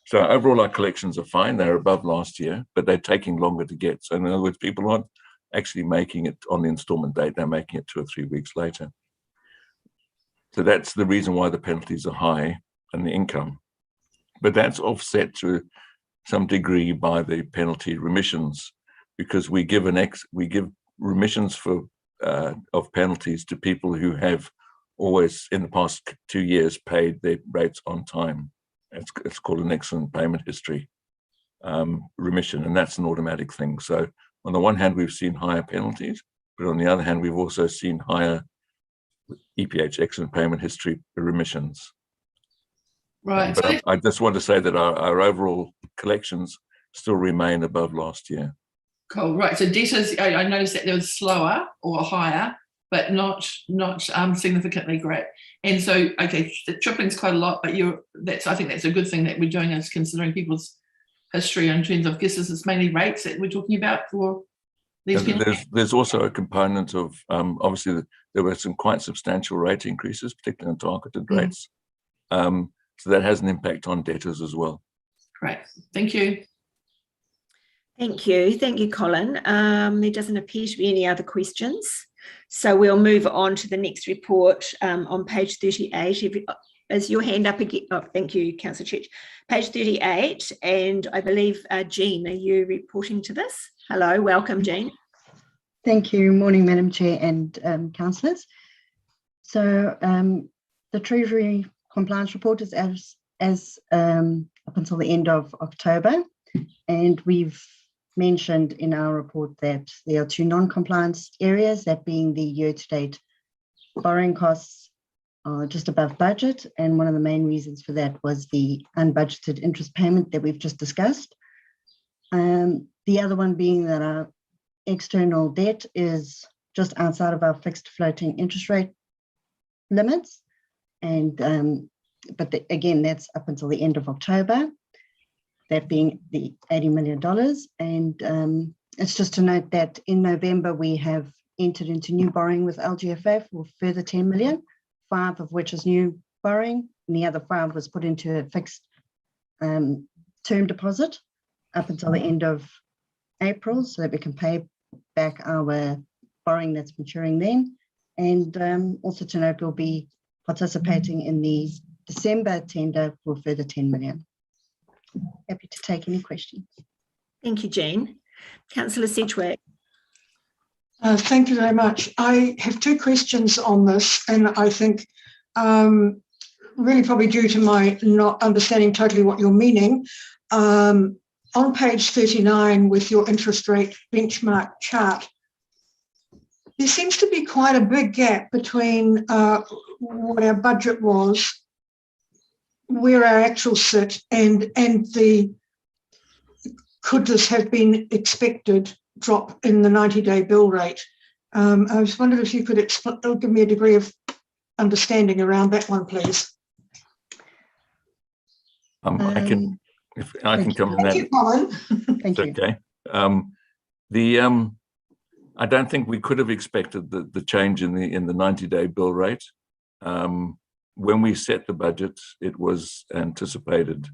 So overall, our collections are fine; they're above last year, but they're taking longer to get. So in other words, people aren't actually making it on the instalment date; they're making it 2 or 3 weeks later. So that's the reason why the penalties are high and the income, but that's offset to some degree by the penalty remissions, because we give remissions for of penalties to people who have always in the past 2 years paid their rates on time. It's called an excellent payment history remission, and that's an automatic thing. So on the one hand, we've seen higher penalties, but on the other hand, we've also seen higher EPH, excellent payment history remissions. Right. But I just want to say that our overall collections still remain above last year. Cool. Right. So debtors, I noticed that they were slower or higher, but not significantly great. And so, okay, the tripling is quite a lot, but I think that's a good thing that we're doing, is considering people's history in terms of, guesses. It's mainly rates that we're talking about for these penalties. There's also a component of obviously there were some quite substantial rate increases, particularly on targeted rates. So that has an impact on debtors as well. Great. Thank you. Thank you. Thank you, Colin. There doesn't appear to be any other questions. So we'll move on to the next report on page 38. Is your hand up again? Oh, thank you, Councillor Church. Page 38, and I believe, Jean, are you reporting to this? Hello, welcome, Jean. Thank you. Morning, Madam Chair and councillors. So the Treasury compliance report is as up until the end of October, and we've mentioned in our report that there are 2 non-compliance areas, that being the year-to-date borrowing costs are just above budget, and one of the main reasons for that was the unbudgeted interest payment that we've just discussed. The other one being that our external debt is just outside of our fixed floating interest rate limits, and again, that's up until the end of October, that being the $80 million. And it's just to note that in November, we have entered into new borrowing with LGFA for further 10 million, 5 of which is new borrowing, and the other 5 was put into a fixed term deposit up until the end of April, so that we can pay back our borrowing that's maturing then. And also to note, we'll be participating in the December tender for further 10 million. Happy to take any questions. Thank you, Jean. Councillor Sedgwick. Thank you very much. I have 2 questions on this, and I think really probably due to my not understanding totally what you're meaning. On page 39 with your interest rate benchmark chart, there seems to be quite a big gap between what our budget was, where our actual sit, and the could this have been expected drop in the 90-day bill rate. I was wondering if you could give me a degree of understanding around that one, please. I can come in that. Thank you, Colin. Thank you. Okay. I don't think we could have expected the change in the 90-day bill rate. When we set the budget, it was anticipated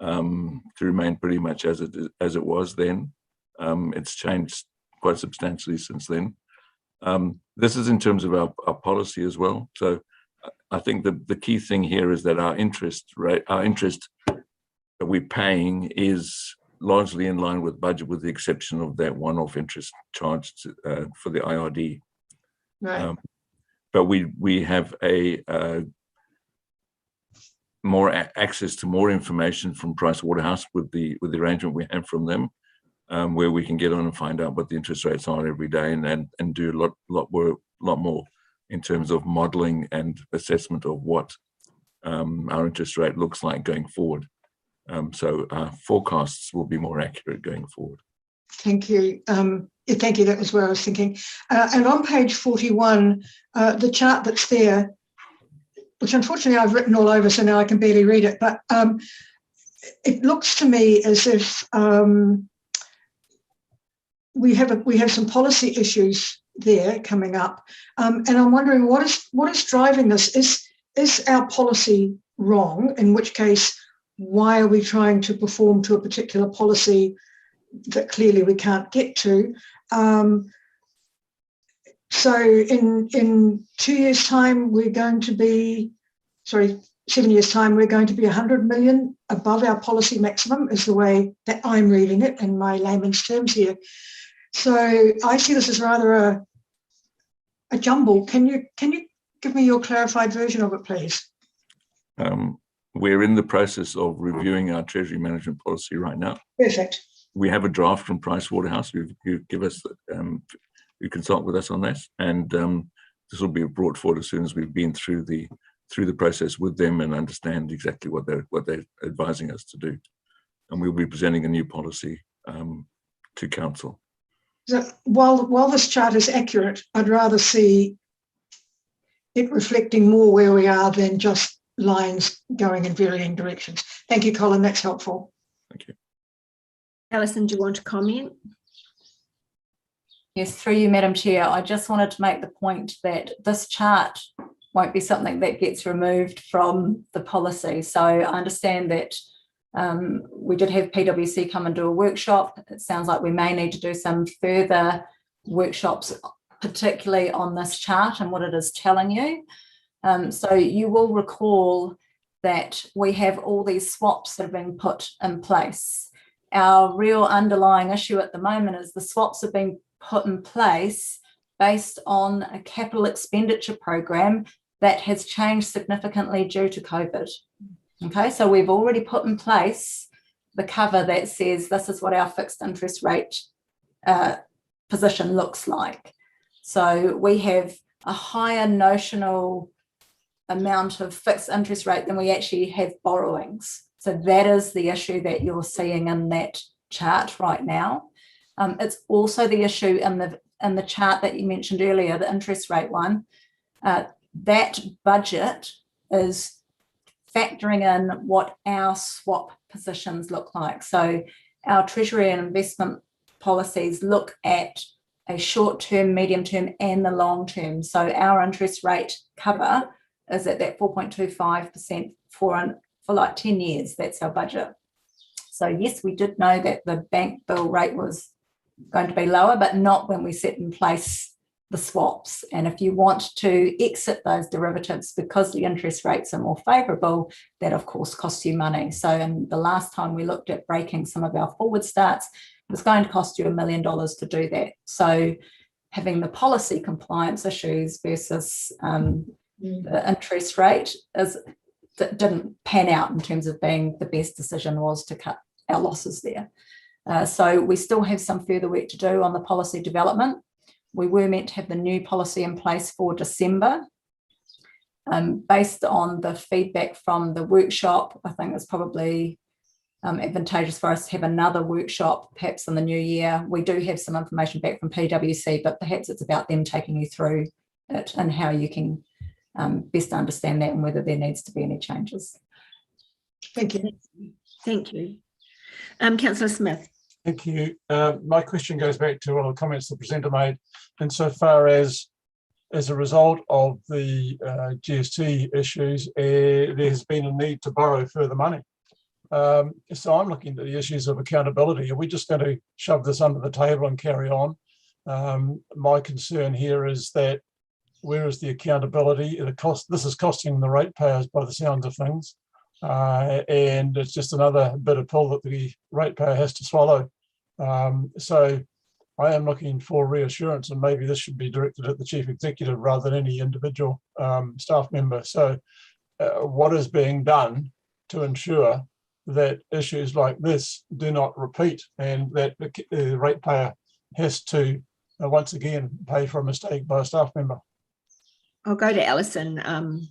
to remain pretty much as it was then. It's changed quite substantially since then. This is in terms of our policy as well. So I think the key thing here is that our interest that we're paying is largely in line with budget, with the exception of that one-off interest charged for the IRD. Right. But we have more access to more information from Pricewaterhouse with the arrangement we have from them, where we can get on and find out what the interest rates are every day, and do a lot more in terms of modelling and assessment of what our interest rate looks like going forward. So our forecasts will be more accurate going forward. Thank you. Thank you. That was where I was thinking. And on page 41, the chart that's there, which unfortunately I've written all over, so now I can barely read it, but it looks to me as if we have some policy issues there coming up, and I'm wondering what is driving this. Is our policy wrong? In which case, why are we trying to perform to a particular policy that clearly we can't get to? So in 2 years' time, we're going to be, 7 years' time, we're going to be 100 million above our policy maximum, is the way that I'm reading it in my layman's terms here. So I see this as rather a jumble. Can you give me your clarified version of it, please? We're in the process of reviewing our Treasury management policy right now. Perfect. We have a draft from Pricewaterhouse. You give us, you consult with us on that, and this will be brought forward as soon as we've been through the process with them and understand exactly what they're advising us to do. And we'll be presenting a new policy to council. So while this chart is accurate, I'd rather see it reflecting more where we are than just lines going in varying directions. Thank you, Colin. That's helpful. Thank you. Alison, do you want to comment? Yes, through you, Madam Chair. I just wanted to make the point that this chart won't be something that gets removed from the policy. So I understand that we did have PwC come and do a workshop. It sounds like we may need to do some further workshops, particularly on this chart and what it is telling you. So you will recall that we have all these swaps that have been put in place. Our real underlying issue at the moment is the swaps have been put in place based on a capital expenditure program that has changed significantly due to COVID. Okay, so we've already put in place the cover that says this is what our fixed interest rate position looks like. So we have a higher notional amount of fixed interest rate than we actually have borrowings. So that is the issue that you're seeing in that chart right now. It's also the issue in the chart that you mentioned earlier, the interest rate one. That budget is factoring in what our swap positions look like. So our Treasury and investment policies look at a short-term, medium-term and the long-term. So our interest rate cover is at that 4.25% for like 10 years. That's our budget. So yes, we did know that the bank bill rate was going to be lower, but not when we set in place the swaps. And if you want to exit those derivatives because the interest rates are more favourable, that of course costs you money. So in the last time we looked at breaking some of our forward starts, it was going to cost you $1 million to do that. So having the policy compliance issues versus the interest rate didn't pan out in terms of being the best decision was to cut our losses there. So we still have some further work to do on the policy development. We were meant to have the new policy in place for December. Based on the feedback from the workshop, I think it's probably advantageous for us to have another workshop perhaps in the new year. We do have some information back from PwC, but perhaps it's about them taking you through it and how you can best understand that and whether there needs to be any changes. Thank you. Thank you. Councillor Smith. Thank you. My question goes back to one of the comments the presenter made, insofar as a result of the GST issues, there has been a need to borrow further money. So I'm looking at the issues of accountability. Are we just going to shove this under the table and carry on? My concern here is that where is the accountability? This is costing the ratepayers by the sound of things. And it's just another bit of pill that the ratepayer has to swallow. So I am looking for reassurance, and maybe this should be directed at the Chief Executive rather than any individual staff member. So what is being done to ensure that issues like this do not repeat, and that the ratepayer has to once again pay for a mistake by a staff member? I'll go to Alison.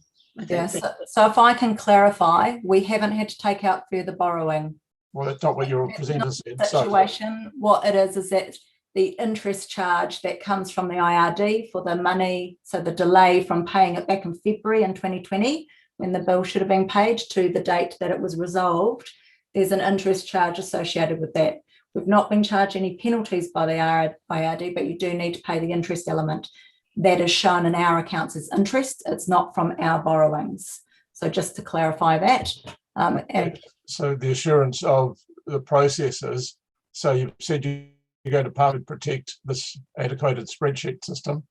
Yes. So if I can clarify, we haven't had to take out further borrowing. Well, that's not what your presenter said. Situation. What it is that the interest charge that comes from the IRD for the money, so the delay from paying it back in February in 2020, when the bill should have been paid, to the date that it was resolved, there's an interest charge associated with that. We've not been charged any penalties by the IRD, but you do need to pay the interest element. That is shown in our accounts as interest. It's not from our borrowings. So just to clarify that. And so the assurance of the processes, so you said you're going to partly protect this antiquated spreadsheet system,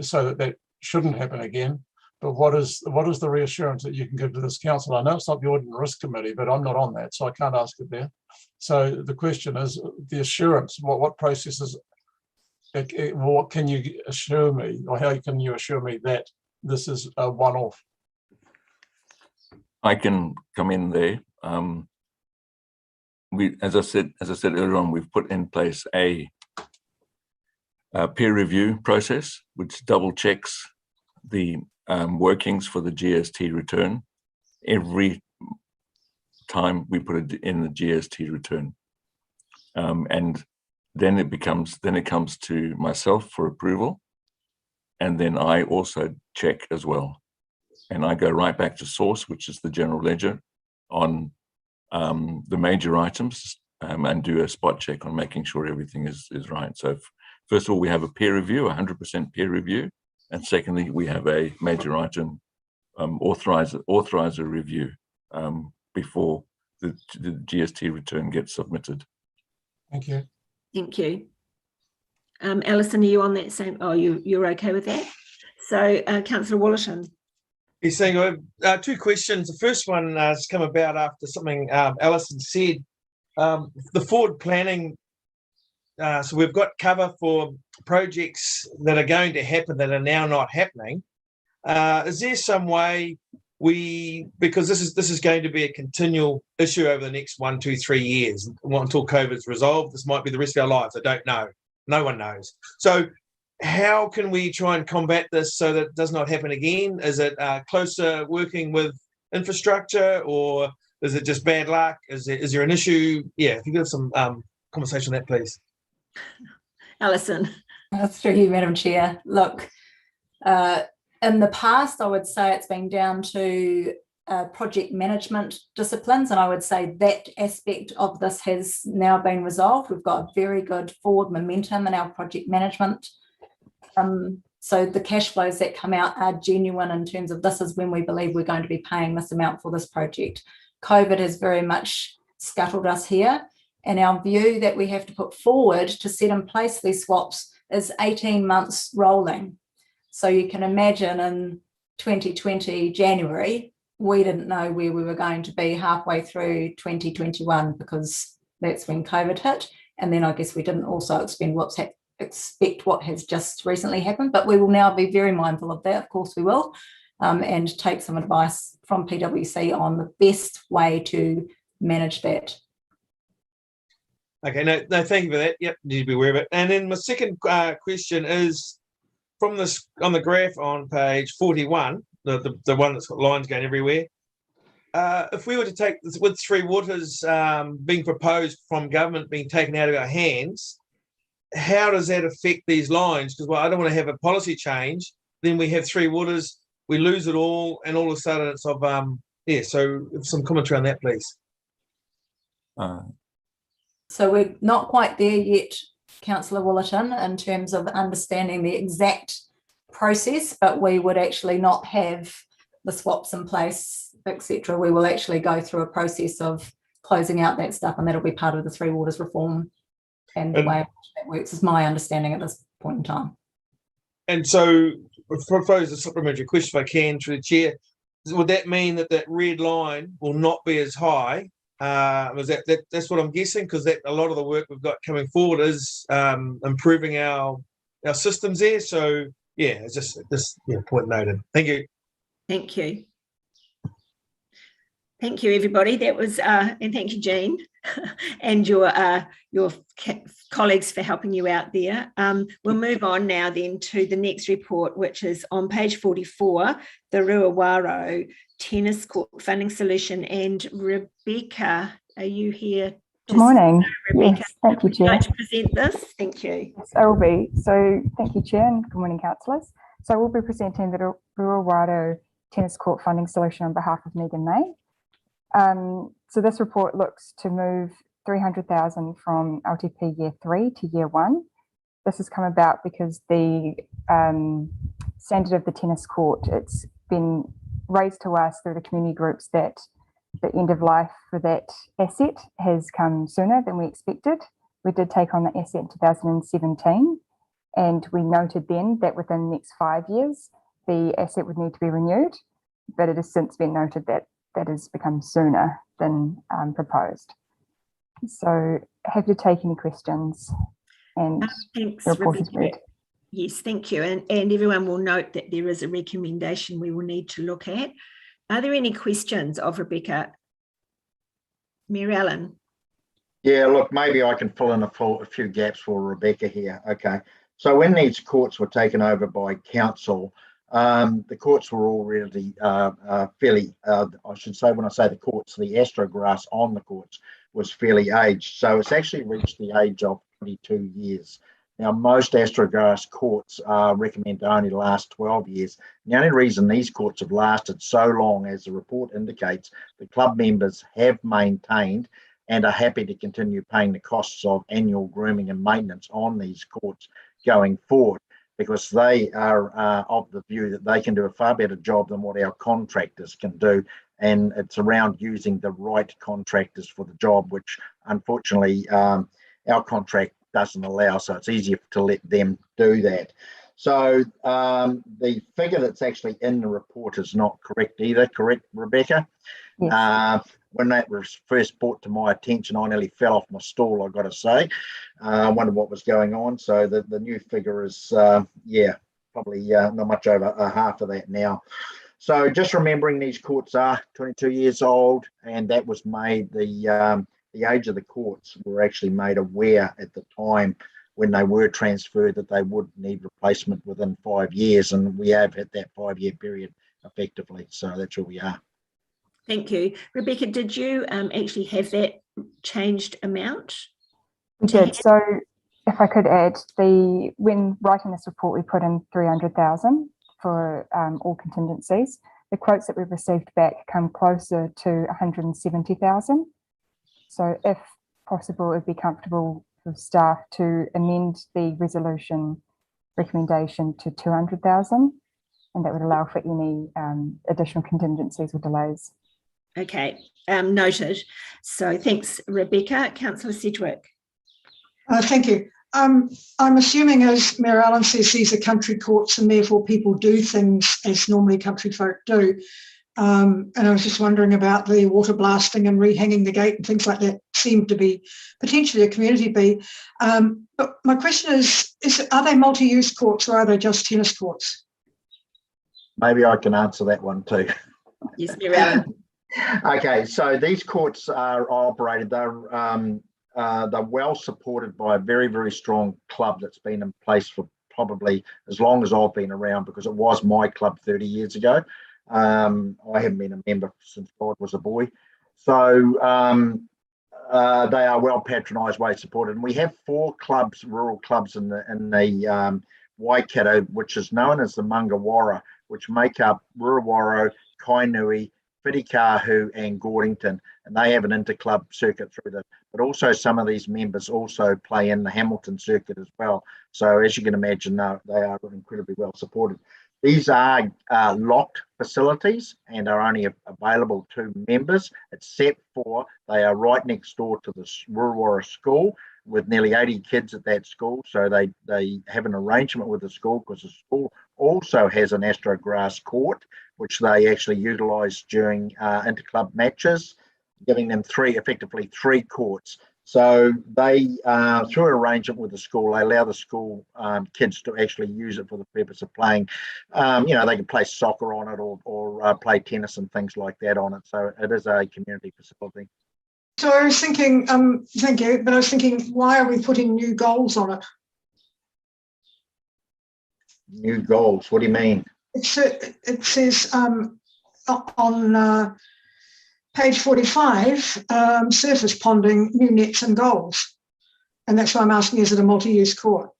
so that shouldn't happen again. But what is the reassurance that you can give to this council? I know it's not the Audit and Risk Committee, but I'm not on that, so I can't ask it there. So the question is the assurance. What processes? What can you assure me, or how can you assure me that this is a one-off? I can come in there. As I said earlier on, we've put in place a peer review process which double checks the workings for the GST return every time we put it in the GST return, and then it comes to myself for approval, and then I also check as well, and I go right back to source, which is the general ledger, on the major items, and do a spot check on making sure everything is right. So first of all, we have a peer review, 100% peer review, and secondly, we have a major item authorizer review before the GST return gets submitted. Thank you. Thank you. Alison, are you on that same? Oh, you're okay with that? So, Councillor Wollerton. He's saying two questions. The first one has come about after something Alison said. The forward planning. So we've got cover for projects that are going to happen that are now not happening. Is there some way because this is going to be a continual issue over the next 1, 2, 3 years until COVID's resolved. This might be the rest of our lives. I don't know. No one knows. So how can we try and combat this so that it does not happen again? Is it closer working with infrastructure, or is it just bad luck? Is there an issue? Yeah, if you could have some conversation on that, please. Alison. That's through you, Madam Chair. Look, in the past, I would say it's been down to project management disciplines, and I would say that aspect of this has now been resolved. We've got very good forward momentum in our project management. So the cash flows that come out are genuine in terms of this is when we believe we're going to be paying this amount for this project. COVID has very much scuttled us here, and our view that we have to put forward to set in place these swaps is 18 months rolling. So you can imagine in 2020 January, we didn't know where we were going to be halfway through 2021 because that's when COVID hit. And then I guess we didn't also expect what has just recently happened, but we will now be very mindful of that. Of course we will, and take some advice from PwC on the best way to manage that. Okay, no, thank you for that. Yep, need to be aware of it. And then my second question is from this on the graph on page 41, the one that's got lines going everywhere. If we were to take this with Three Waters being proposed from government being taken out of our hands, how does that affect these lines? Because I don't want to have a policy change. Then we have Three Waters, we lose it all, and all of a sudden it's of so some commentary on that, please. So we're not quite there yet, Councillor Willerton, in terms of understanding the exact process, but we would actually not have the swaps in place, etc. We will actually go through a process of closing out that stuff, and that'll be part of the Three Waters reform. And the way in which that works is my understanding at this point in time. And so, I propose a supplementary question, if I can, through the chair. Would that mean that that red line will not be as high? That's what I'm guessing, because that a lot of the work we've got coming forward is improving our systems there. So yeah, it's just this point noted. Thank you. Thank you. Thank you, everybody. That was and thank you, Jean, and your colleagues for helping you out there. We'll move on now then to the next report, which is on page 44, the Ruawaro Tennis Court Funding Solution. And Rebecca, are you here? Good morning. Rebecca, yes, thank you, Chair. Would you like to present this? Thank you. Yes, I will be. So thank you, Chair, and good morning, councillors. So I will be presenting the Ruawaro Tennis Court Funding Solution on behalf of Megan May. So this report looks to move 300,000 from LTP Year 3 to Year 1. This has come about because the standard of the tennis court, it's been raised to us through the community groups that the end of life for that asset has come sooner than we expected. We did take on the asset in 2017, and we noted then that within the next 5 years, the asset would need to be renewed, but it has since been noted that that has become sooner than proposed. So happy to take any questions, and thanks, the report is read. Yes, thank you. And everyone will note that there is a recommendation we will need to look at. Are there any questions of Rebecca? Mary Ellen? Yeah, look, maybe I can fill in a few gaps for Rebecca here. Okay, so when these courts were taken over by council, the courts were already fairly, I should say, when I say the courts, the astrograss on the courts was fairly aged. So it's actually reached the age of 22 years. Now, most astrograss courts recommend to only last 12 years. The only reason these courts have lasted so long, as the report indicates, the club members have maintained and are happy to continue paying the costs of annual grooming and maintenance on these courts going forward, because they are of the view that they can do a far better job than what our contractors can do. And it's around using the right contractors for the job, which unfortunately our contract doesn't allow. So it's easier to let them do that. So the figure that's actually in the report is not correct either. Correct, Rebecca? Yes. When that was first brought to my attention, I nearly fell off my stool, I've got to say. I wondered what was going on. So the new figure is, probably not much over half of that now. So just remembering these courts are 22 years old, and that was made, the age of the courts were actually made aware at the time when they were transferred that they would need replacement within 5 years, and we have hit that 5-year period effectively. So that's where we are. Thank you. Rebecca, did you actually have that changed amount? We did. So if I could add, when writing this report, we put in 300,000 for all contingencies. The quotes that we've received back come closer to 170,000. So if possible, it would be comfortable for staff to amend the resolution recommendation to 200,000, and that would allow for any additional contingencies or delays. Okay, noted. So thanks, Rebecca. Councillor Sedgwick. Thank you. I'm assuming, as Mary Ellen says, these are country courts and therefore people do things as normally country folk do. And I was just wondering about the water blasting and rehanging the gate and things like that. Seemed to be potentially a community bee. But my question is are they multi-use courts or are they just tennis courts? Maybe I can answer that one too. Yes, Mary Ellen. Okay, so these courts are operated, they're well supported by a very, very strong club that's been in place for probably as long as I've been around, because it was my club 30 years ago. I haven't been a member since I was a boy. So they are well patronised, well supported. And we have 4 clubs, rural clubs in the Waikato, which is known as the Mangawara, which make up Ruawaro, Kainui, Whitikahu and Gordington, and they have an interclub circuit through them. But also some of these members also play in the Hamilton circuit as well. So as you can imagine, they are incredibly well supported. These are locked facilities and are only available to members, except for they are right next door to the Wastewater school with nearly 80 kids at that school. So they have an arrangement with the school, because the school also has an astrograss court, which they actually utilise during interclub matches, giving them effectively three courts. So they, through an arrangement with the school, they allow the school kids to actually use it for the purpose of playing. You know, they can play soccer on it or play tennis and things like that on it. So it is a community facility. So I was thinking, thank you, but I was thinking, why are we putting new goals on it? New goals? What do you mean? It says on page 45, surface ponding, new nets and goals. And that's why I'm asking, is it a multi-use court?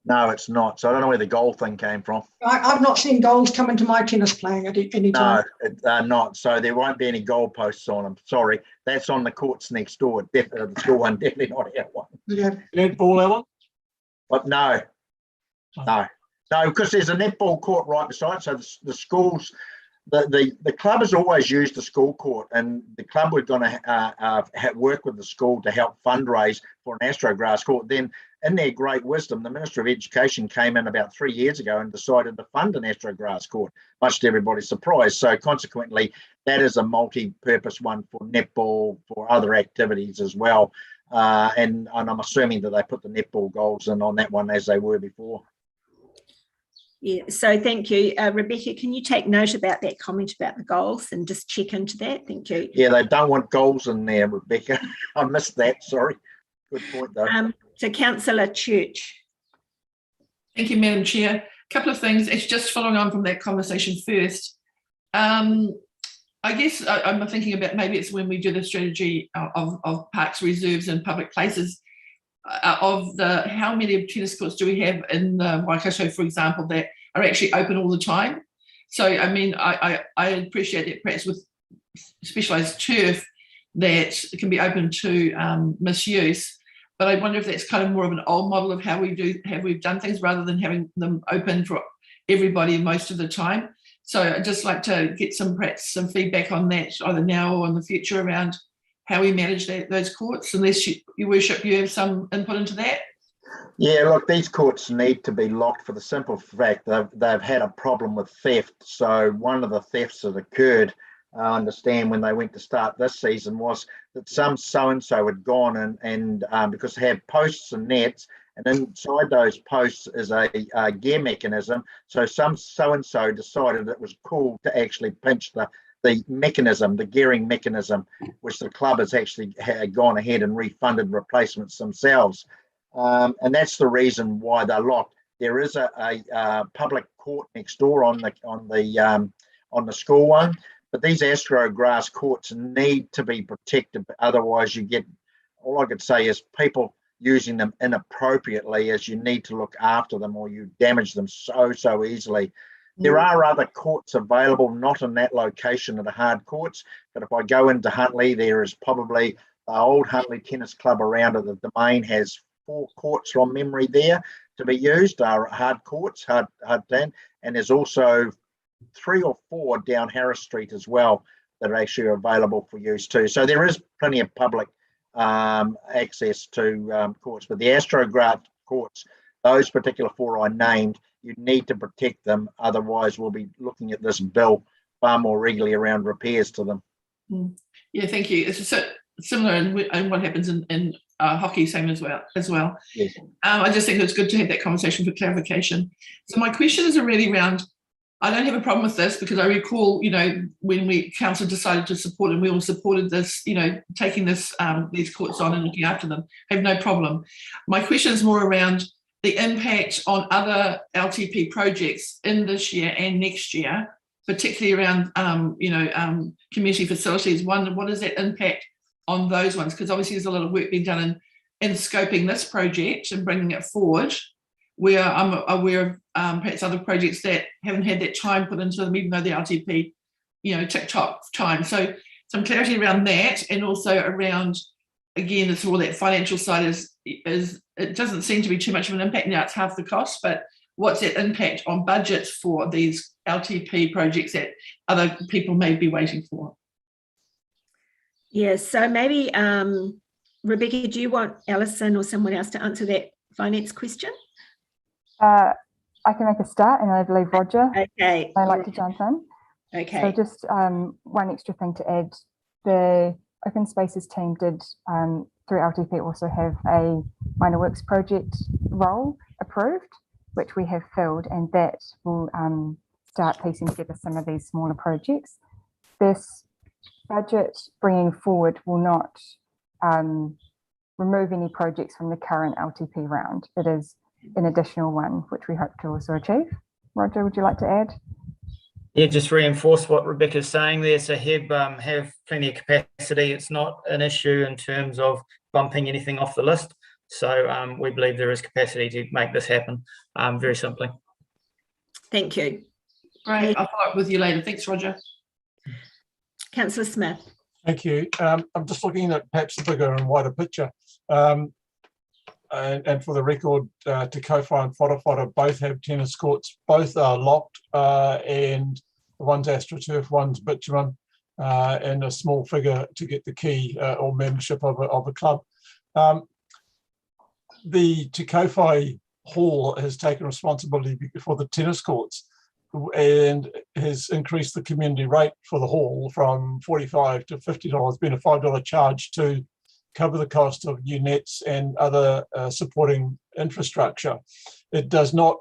No, it's not. So I don't know where the goal thing came from. I've not seen goals come into my tennis playing at any time. No, not. So there won't be any goal posts on them. Sorry. That's on the courts next door. The school one, definitely not our one. Yeah. Netball, Alan? But no, because there's a netball court right beside. So the schools, the club has always used the school court, and the club were going to work with the school to help fundraise for an astrograss court. Then, in their great wisdom, the Minister of Education came in about 3 years ago and decided to fund an astrograss court, much to everybody's surprise. So consequently, that is a multi-purpose one for netball, for other activities as well. And I'm assuming that they put the netball goals in on that one as they were before. Yeah, so thank you. Rebecca, can you take note about that comment about the goals and just check into that? Thank you. Yeah, they don't want goals in there, Rebecca. I missed that, sorry. Good point, though. So Councillor Church. Thank you, Madam Chair. A couple of things. It's just following on from that conversation first. I guess I'm thinking about maybe it's when we do the strategy of parks, reserves and public places, of how many tennis courts do we have in the Waikato, for example, that are actually open all the time. So, I mean, I appreciate that perhaps with specialised turf that can be open to misuse, but I wonder if that's kind of more of an old model of how we've done things, rather than having them open for everybody most of the time. So I'd just like to get perhaps some feedback on that, either now or in the future, around how we manage those courts, unless Your Worship, you have some input into that. Yeah, look, these courts need to be locked for the simple fact they've had a problem with theft. So one of the thefts that occurred, I understand, when they went to start this season, was that some so-and-so had gone and because they have posts and nets, and inside those posts is a gear mechanism. So some so-and-so decided it was cool to actually pinch the mechanism, the gearing mechanism, which the club has actually gone ahead and refunded replacements themselves. And that's the reason why they're locked. There is a public court next door on the school one, but these astrograss courts need to be protected. Otherwise, you get, all I could say is people using them inappropriately, as you need to look after them or you damage them so easily. There are other courts available, not in that location of the hard courts, but if I go into Huntly, there is probably the old Huntly Tennis Club around it. The Domain has 4 courts from memory there to be used, are hard courts, hard 10, and there's also 3 or 4 down Harris Street as well that are actually available for use too. So there is plenty of public access to courts, but the astrograss courts, those particular 4 I named, you need to protect them. Otherwise, we'll be looking at this bill far more regularly around repairs to them. Yeah, thank you. It's similar in what happens in hockey, same as well. Yes. I just think it's good to have that conversation for clarification. So my question is really around, I don't have a problem with this, because I recall, when council decided to support, and we all supported this, taking these courts on and looking after them. I have no problem. My question is more around the impact on other LTP projects in this year and next year, particularly around, community facilities. One, what is that impact on those ones? Because obviously there's a lot of work being done in scoping this project and bringing it forward, where I'm aware of perhaps other projects that haven't had that time put into them, even though the LTP, TikTok time. So some clarity around that, and also around, again, it's all that financial side is it doesn't seem to be too much of an impact now. It's half the cost, but what's that impact on budgets for these LTP projects that other people may be waiting for? Yes, so maybe Rebecca, do you want Alison or someone else to answer that finance question? I can make a start, and I believe Roger. Okay. I'd like to jump in. Okay. So just one extra thing to add: the Open Spaces team did through LTP also have a minor works project role approved, which we have filled, and that will start piecing together some of these smaller projects. This budget bringing forward will not remove any projects from the current LTP round. It is an additional one, which we hope to also achieve. Roger, would you like to add? Yeah, just reinforce what Rebecca's saying there. So have plenty of capacity. It's not an issue in terms of bumping anything off the list. So we believe there is capacity to make this happen, very simply. Thank you. Great, I'll follow up with you later. Thanks, Roger. Councillor Smith. Thank you. I'm just looking at perhaps the bigger and wider picture. And for the record, Te Kauwhai and Whara both have tennis courts. Both are locked, and one's AstroTurf, one's bitumen, and a small figure to get the key or membership of a club. The Te Kauwhai Hall has taken responsibility for the tennis courts and has increased the community rate for the hall from $45 to $50, being a $5 charge to cover the cost of new nets and other supporting infrastructure. It does not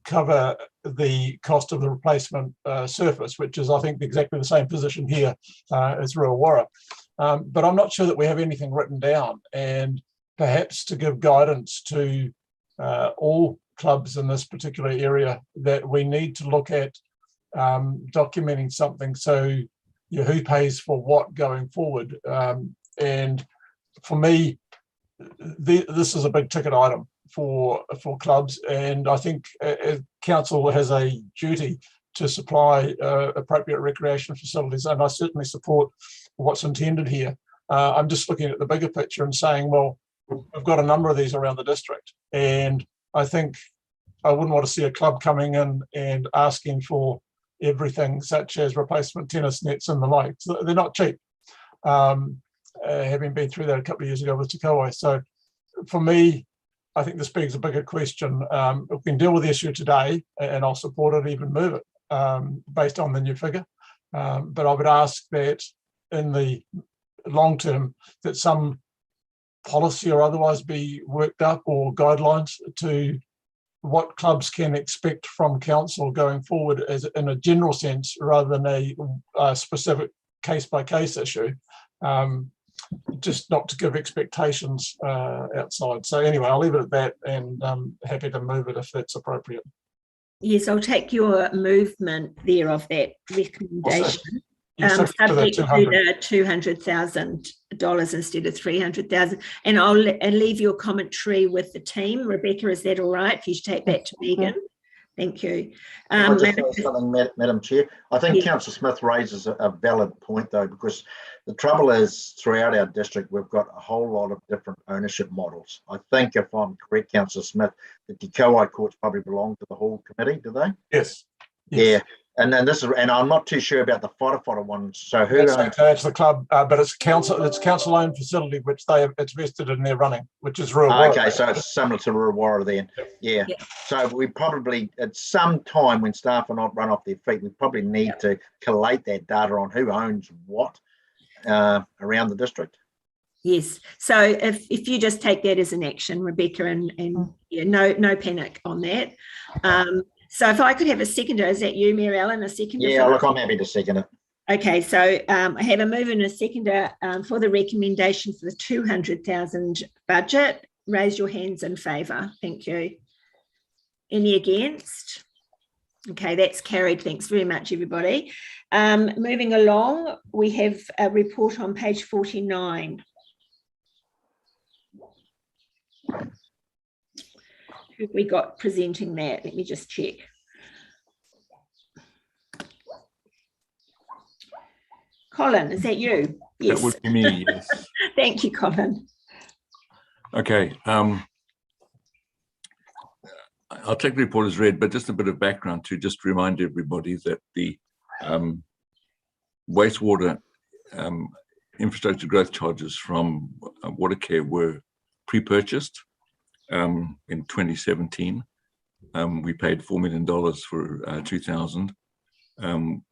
cover the cost of the replacement surface, which is, I think, exactly the same position here as Ruawara. But I'm not sure that we have anything written down, and perhaps to give guidance to all clubs in this particular area that we need to look at documenting something, so who pays for what going forward. And for me, this is a big ticket item for clubs, and I think council has a duty to supply appropriate recreation facilities, and I certainly support what's intended here. I'm just looking at the bigger picture and saying, well, we've got a number of these around the district, and I think I wouldn't want to see a club coming in and asking for everything, such as replacement tennis nets and the like. So they're not cheap, having been through that a couple of years ago with Te Kauwhai. So for me, I think this begs a bigger question. We can deal with the issue today, and I'll support it, even move it based on the new figure. But I would ask that in the long term, that some policy or otherwise be worked up, or guidelines to what clubs can expect from council going forward, as in a general sense, rather than a specific case-by-case issue, just not to give expectations outside. So anyway, I'll leave it at that, and I'm happy to move it if that's appropriate. Yes, I'll take your movement there of that recommendation. Subject to the $200,000 instead of $300,000, and I'll leave your commentary with the team. Rebecca, is that all right for you to take back to Megan? Thank you. Can I just say something, Madam Chair? I think Councillor Smith raises a valid point, though, because the trouble is, throughout our district, we've got a whole lot of different ownership models. I think, if I'm correct, Councillor Smith, the Te Kauwhai courts probably belong to the Hall Committee, do they? Yes. Yeah. And then this is, and I'm not too sure about the Whara one. So who? It's the club, but it's council-owned facility, which it's vested in their running, which is Ruawara. Okay, so it's similar to Ruawara then. Yeah. So we probably, at some time when staff are not run off their feet, we probably need to collate that data on who owns what around the district. Yes. So if you just take that as an action, Rebecca, and no panic on that. So if I could have a seconder, is that you, Mary Ellen, a seconder? Yeah, look, I'm happy to second it. Okay, so I have a mover and a seconder for the recommendation for the 200,000 budget. Raise your hands in favour. Thank you. Any against? Okay, that's carried. Thanks very much, everybody. Moving along, we have a report on page 49. Who have we got presenting that? Let me just check. Colin, is that you? Yes. That would be me, yes. Thank you, Colin. Okay. I'll take the report as read, but just a bit of background to just remind everybody that the wastewater infrastructure growth charges from Watercare were pre-purchased in 2017. We paid $4 million for 2,000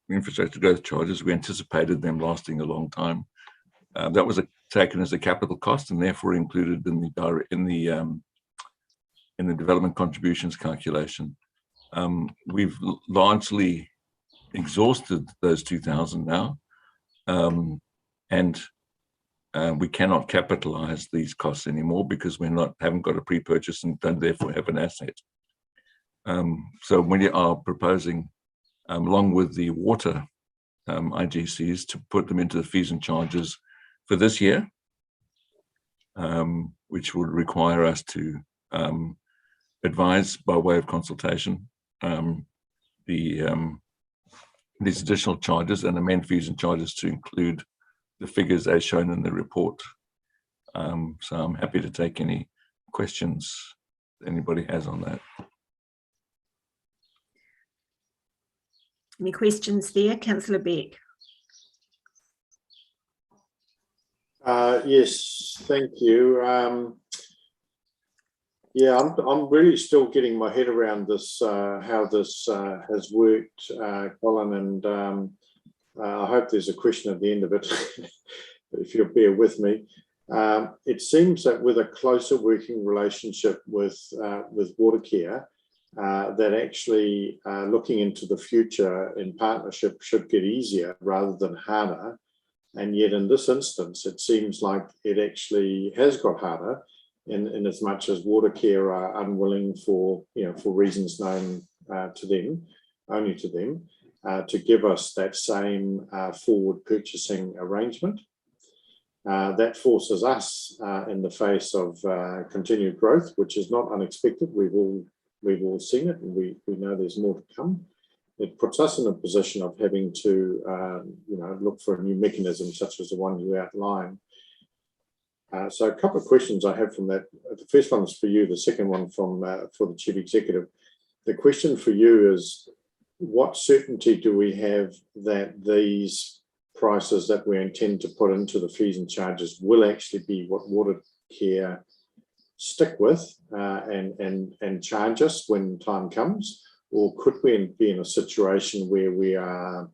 infrastructure growth charges. We anticipated them lasting a long time. That was taken as a capital cost and therefore included in the development contributions calculation. We've largely exhausted those 2,000 now, and we cannot capitalize these costs anymore because we haven't got a pre-purchase and don't therefore have an asset. So we are proposing, along with the water IGCs, to put them into the fees and charges for this year, which would require us to advise by way of consultation these additional charges and amend fees and charges to include the figures as shown in the report. So I'm happy to take any questions anybody has on that. Any questions there, Councillor Beck? Yes, thank you. Yeah, I'm really still getting my head around this, how this has worked, Colin, and I hope there's a question at the end of it, if you'll bear with me. It seems that with a closer working relationship with Watercare, that actually looking into the future in partnership should get easier rather than harder. And yet in this instance, it seems like it actually has got harder in as much as Watercare are unwilling for reasons known to them, only to them, to give us that same forward purchasing arrangement. That forces us in the face of continued growth, which is not unexpected. We've all seen it, and we know there's more to come. It puts us in a position of having to look for a new mechanism such as the one you outlined. So a couple of questions I have from that. The first one is for you, the second one for the Chief Executive. The question for you is, what certainty do we have that these prices that we intend to put into the fees and charges will actually be what Watercare stick with and charge us when time comes? Or could we be in a situation where we are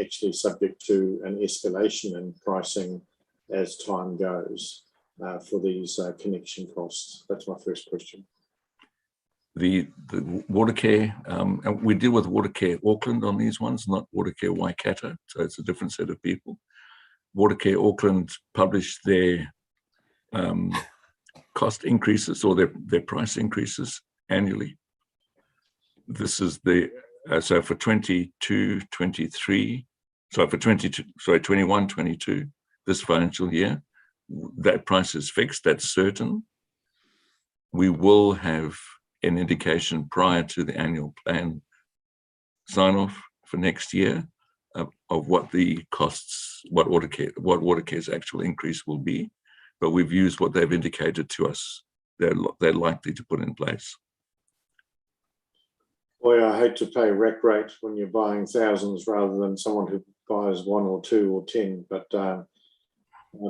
actually subject to an escalation in pricing as time goes for these connection costs? That's my first question. The Watercare, and we deal with Watercare Auckland on these ones, not Watercare Waikato, so it's a different set of people. Watercare Auckland publish their cost increases or their price increases annually. This is the so for 22, 23, sorry, for 22, sorry, 21, 22, this financial year, that price is fixed, that's certain. We will have an indication prior to the annual plan sign off for next year of what the costs, what Watercare's actual increase will be, but we've used what they've indicated to us they're likely to put in place. Boy, I hate to pay rack rate when you're buying thousands rather than someone who buys 1 or 2 or 10, but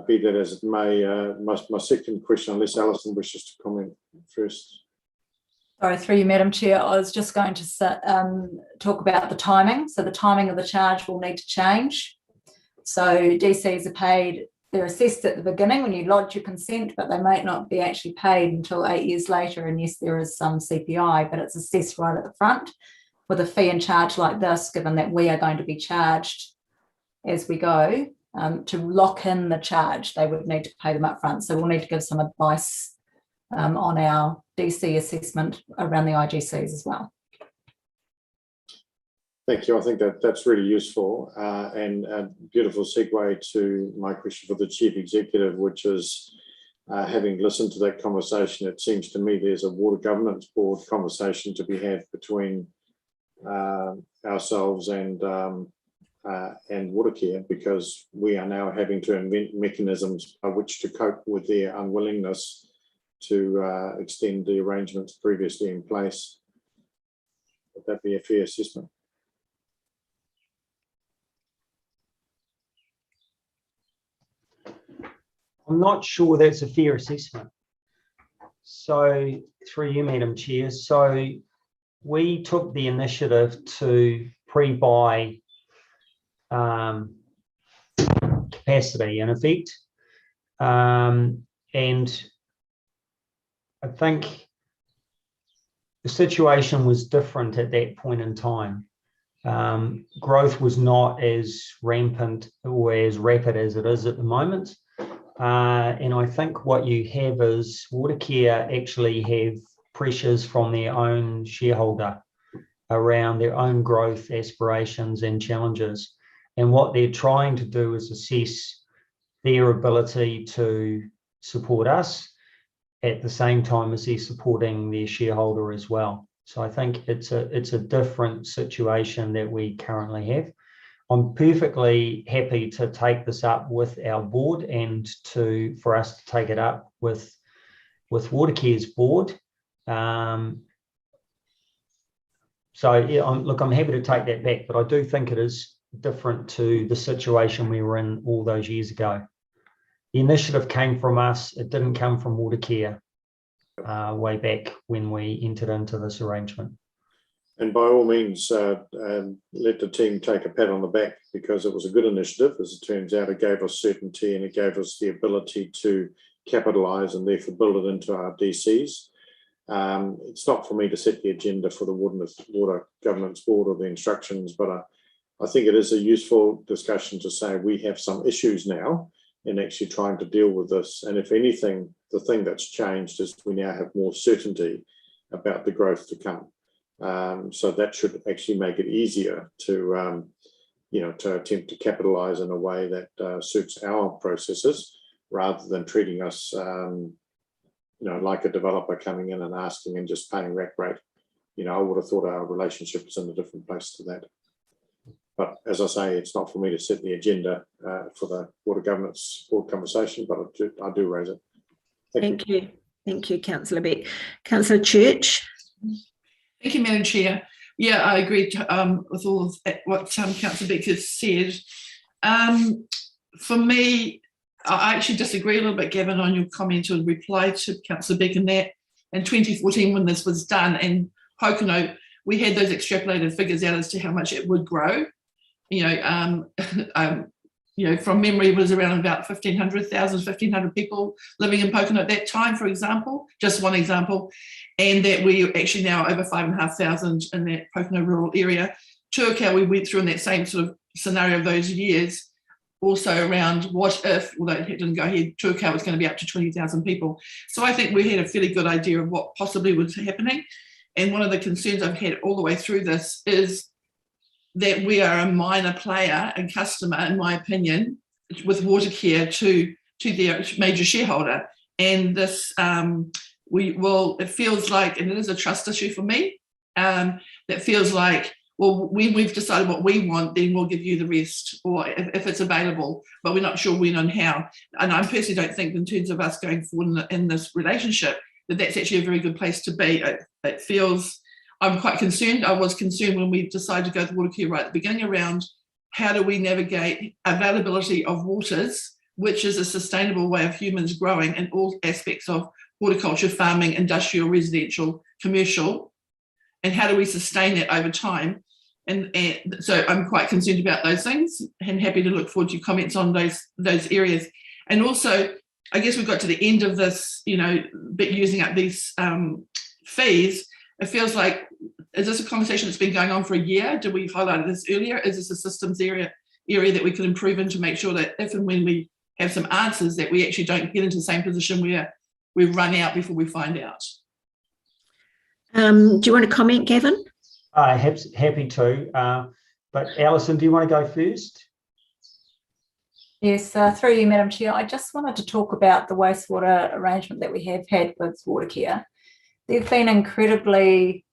be that as it may, my second question, unless Alison wishes to comment first. Sorry, through you, Madam Chair, I was just going to talk about the timing. So the timing of the charge will need to change. So DCs are paid, they're assessed at the beginning when you lodge your consent, but they might not be actually paid until 8 years later. And yes, there is some CPI, but it's assessed right at the front. With a fee and charge like this, given that we are going to be charged as we go, to lock in the charge, they would need to pay them up front. So we'll need to give some advice on our DC assessment around the IGCs as well. Thank you. I think that's really useful and a beautiful segue to my question for the Chief Executive, which is, having listened to that conversation, it seems to me there's a Water Governance Board conversation to be had between ourselves and and Watercare, because we are now having to invent mechanisms by which to cope with their unwillingness to extend the arrangements previously in place. Would that be a fair assessment? I'm not sure that's a fair assessment. So through you, Madam Chair, so we took the initiative to pre-buy capacity in effect. And I think the situation was different at that point in time. Growth was not as rampant or as rapid as it is at the moment. And I think what you have is Watercare actually have pressures from their own shareholder around their own growth aspirations and challenges. And what they're trying to do is assess their ability to support us at the same time as they're supporting their shareholder as well. So I think it's a different situation that we currently have. I'm perfectly happy to take this up with our board and for us to take it up with Watercare's board. So yeah, I'm happy to take that back, but I do think it is different to the situation we were in all those years ago. The initiative came from us. It didn't come from Watercare way back when we entered into this arrangement. And by all means, let the team take a pat on the back, because it was a good initiative. As it turns out, it gave us certainty and it gave us the ability to capitalise and therefore build it into our DCs. It's not for me to set the agenda for the Water Governance Board or the instructions, but I think it is a useful discussion to say we have some issues now in actually trying to deal with this. And if anything, the thing that's changed is we now have more certainty about the growth to come. So that should actually make it easier to, to attempt to capitalise in a way that suits our processes, rather than treating us, like a developer coming in and asking and just paying rack rate. I would have thought our relationship was in a different place to that. But as I say, it's not for me to set the agenda for the Water Governance Board conversation, but I do raise it. Thank you. Thank you, Councillor Beck. Councillor Church. Thank you, Madam Chair. Yeah, I agree with all of what Councillor Beck has said. For me, I actually disagree a little bit, Gavin, on your comment or reply to Councillor Beck in that. In 2014, when this was done, and Pocono, we had those extrapolated figures out as to how much it would grow. From memory, it was around about 1,500 people living in Pocono at that time, for example, just one example, and that we actually now over 5,500 in that Pocono rural area. Tuakau, we went through in that same sort of scenario of those years, also around what if, although it didn't go ahead, Tuakau was going to be up to 20,000 people. So I think we had a fairly good idea of what possibly was happening. And one of the concerns I've had all the way through this is that we are a minor player and customer, in my opinion, with Watercare to their major shareholder. And this, it feels like, and it is a trust issue for me, that feels like, well, we've decided what we want, then we'll give you the rest, or if it's available, but we're not sure when and how. And I personally don't think, in terms of us going forward in this relationship, that that's actually a very good place to be. It feels, I'm quite concerned. I was concerned when we decided to go to Watercare right at the beginning around how do we navigate availability of waters, which is a sustainable way of humans growing in all aspects of horticulture, farming, industrial, residential, commercial, and how do we sustain it over time? And so I'm quite concerned about those things, and happy to look forward to your comments on those areas. And also, I guess we've got to the end of this, bit using up these fees. It feels like, is this a conversation that's been going on for a year? Did we highlight this earlier? Is this a systems area that we could improve in to make sure that if and when we have some answers, that we actually don't get into the same position where we run out before we find out? Do you want to comment, Gavin? Happy to. But Alison, do you want to go first? Yes, through you, Madam Chair. I just wanted to talk about the wastewater arrangement that we have had with Watercare. They've been incredibly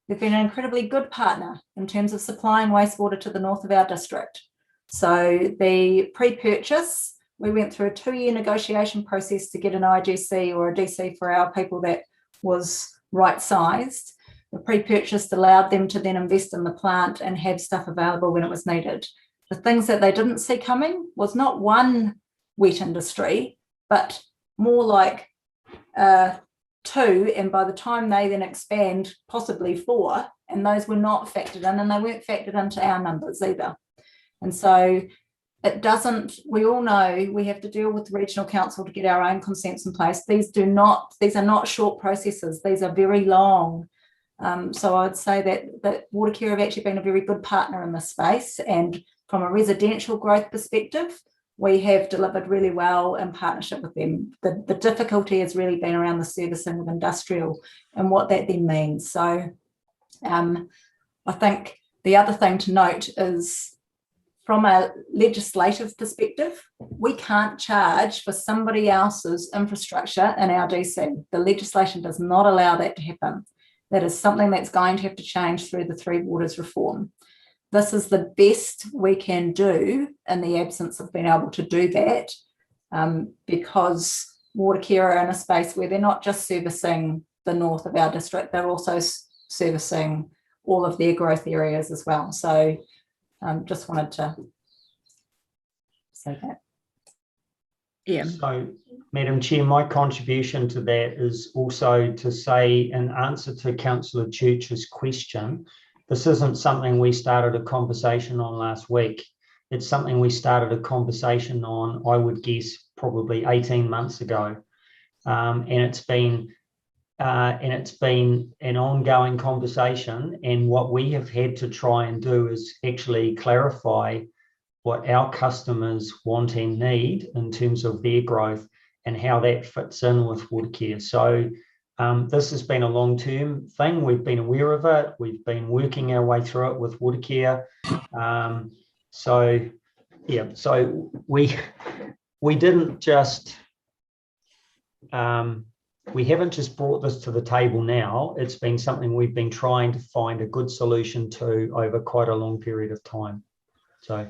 They've been an incredibly good partner in terms of supplying wastewater to the north of our district. So the pre-purchase, we went through a 2-year negotiation process to get an IGC or a DC for our people that was right-sized. The pre-purchase allowed them to then invest in the plant and have stuff available when it was needed. The things that they didn't see coming was not one wet industry, but more like 2, and by the time they then expand, possibly 4, and those were not factored in, and they weren't factored into our numbers either. And so it doesn't, we all know we have to deal with the regional council to get our own consents in place. These are not short processes, these are very long. So I'd say that Watercare have actually been a very good partner in this space, and from a residential growth perspective, we have delivered really well in partnership with them. The difficulty has really been around the servicing of industrial and what that then means. So I think the other thing to note is, from a legislative perspective, we can't charge for somebody else's infrastructure in our DC. The legislation does not allow that to happen. That is something that's going to have to change through the Three Waters reform. This is the best we can do in the absence of being able to do that, because Watercare are in a space where they're not just servicing the north of our district, they're also servicing all of their growth areas as well. So just wanted to say that. Yeah. So, Madam Chair, my contribution to that is also to say, in answer to Councillor Church's question, this isn't something we started a conversation on last week. It's something we started a conversation on, I would guess, probably 18 months ago. And it's been an ongoing conversation. And what we have had to try and do is actually clarify what our customers want and need in terms of their growth and how that fits in with Watercare. So this has been a long-term thing. We've been aware of it. We've been working our way through it with Watercare. So we didn't just, we haven't just brought this to the table now. It's been something we've been trying to find a good solution to over quite a long period of time. So.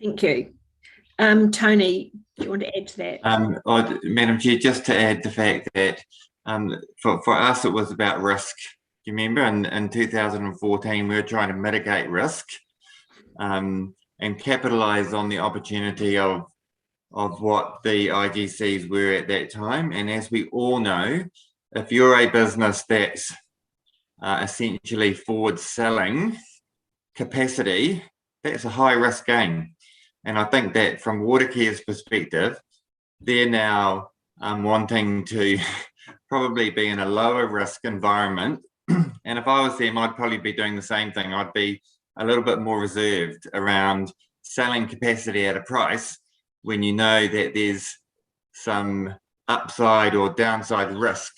Thank you. Tony, do you want to add to that? Madam Chair, just to add the fact that for us, it was about risk. Do you remember in 2014, we were trying to mitigate risk and capitalise on the opportunity of what the IGCs were at that time. And as we all know, if you're a business that's essentially forward selling capacity, that's a high risk game. And I think that from Watercare's perspective, they're now wanting to probably be in a lower risk environment. And if I was them, I'd probably be doing the same thing. I'd be a little bit more reserved around selling capacity at a price when you know that there's some upside or downside risk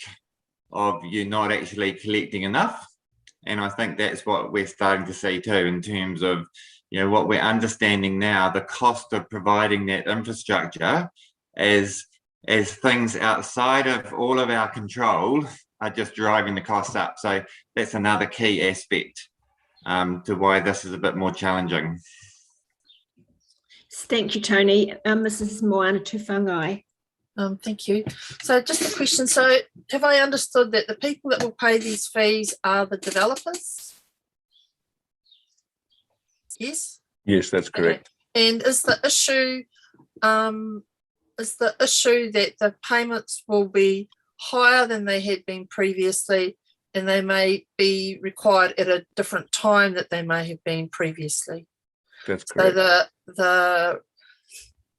of you not actually collecting enough. And I think that's what we're starting to see too, in terms of, you know, what we're understanding now, the cost of providing that infrastructure as things outside of all of our control are just driving the costs up. So that's another key aspect to why this is a bit more challenging. Thank you, Tony. Mrs. Moana Tufangai. Thank you. So just a question. So have I understood that the people that will pay these fees are the developers? Yes? Yes, that's correct. Okay. And is the issue that the payments will be higher than they had been previously, and they may be required at a different time that they may have been previously? That's correct. So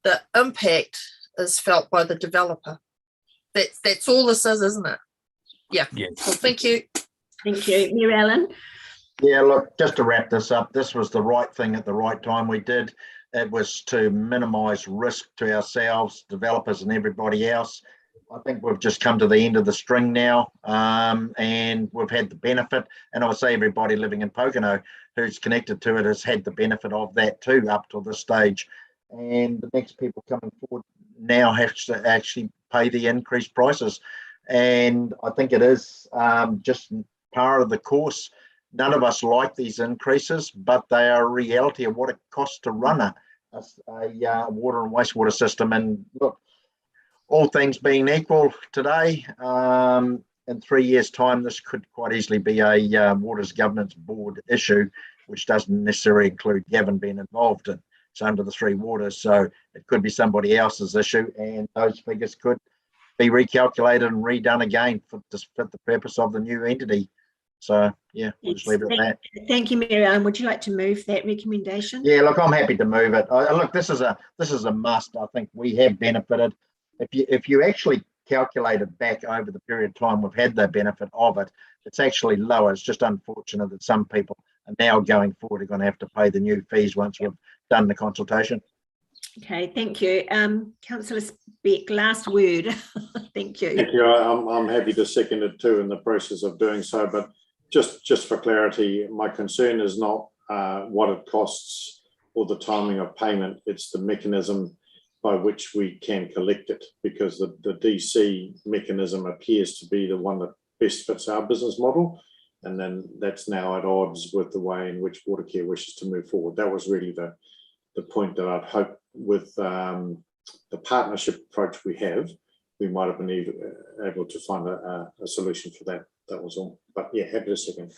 the impact is felt by the developer. That's all this is, isn't it? Yeah. Yes. Well, thank you. Thank you. Mary Ellen. Yeah, look, just to wrap this up, this was the right thing at the right time we did. It was to minimise risk to ourselves, developers and everybody else. I think we've just come to the end of the string now, and we've had the benefit. And I would say everybody living in Pocono who's connected to it has had the benefit of that too up to this stage. And the next people coming forward now have to actually pay the increased prices. And I think it is just par of the course. None of us like these increases, but they are a reality of what it costs to run a water and wastewater system. And look, all things being equal today, in 3 years' time, this could quite easily be a Waters Governance Board issue, which doesn't necessarily include Gavin being involved in. It's under the three waters, so it could be somebody else's issue, and those figures could be recalculated and redone again to fit the purpose of the new entity. So yeah, we'll just leave it at that. Thank you, Mary Ellen. Would you like to move that recommendation? Yeah, look, I'm happy to move it. Look, this is a must. I think we have benefited. If you actually calculate it back over the period of time we've had the benefit of it, it's actually lower. It's just unfortunate that some people are now going forward are going to have to pay the new fees once we've done the consultation. Okay, thank you. Councillor Beck, last word. Thank you. Thank you. I'm happy to second it too in the process of doing so, but just for clarity, my concern is not what it costs or the timing of payment, it's the mechanism by which we can collect it, because the DC mechanism appears to be the one that best fits our business model, and then that's now at odds with the way in which Watercare wishes to move forward. That was really the point that I'd hope with the partnership approach we have, we might have been able to find a solution for that. That was all. But yeah, happy to second.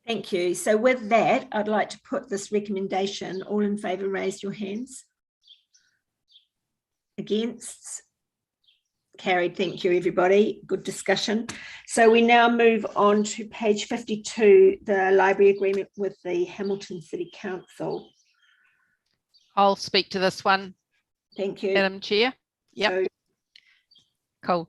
Thank you. So with that, I'd like to put this recommendation. All in favour, raise your hands. Against? Carried. Thank you, everybody. Good discussion. So we now move on to page 52, the library agreement with the Hamilton City Council. I'll speak to this one. Thank you, Madam Chair. Yep. So, cool.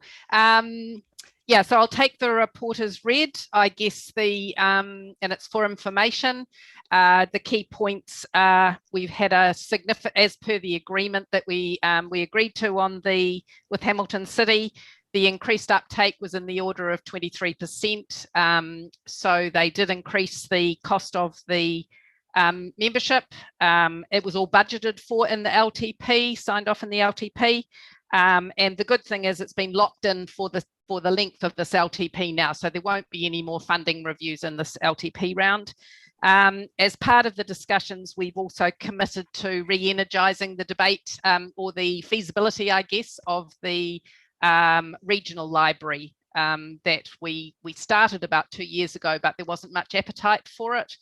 Yeah, so I'll take the report as read. I guess and it's for information. The key points are we've had a significant, as per the agreement that we agreed to with Hamilton City, the increased uptake was in the order of 23%. So they did increase the cost of the membership. It was all budgeted for in the LTP, signed off in the LTP. And the good thing is it's been locked in for the length of this LTP now, so there won't be any more funding reviews in this LTP round. As part of the discussions, we've also committed to re-energising the debate or the feasibility, I guess, of the regional library that we started about 2 years ago, but there wasn't much appetite for it.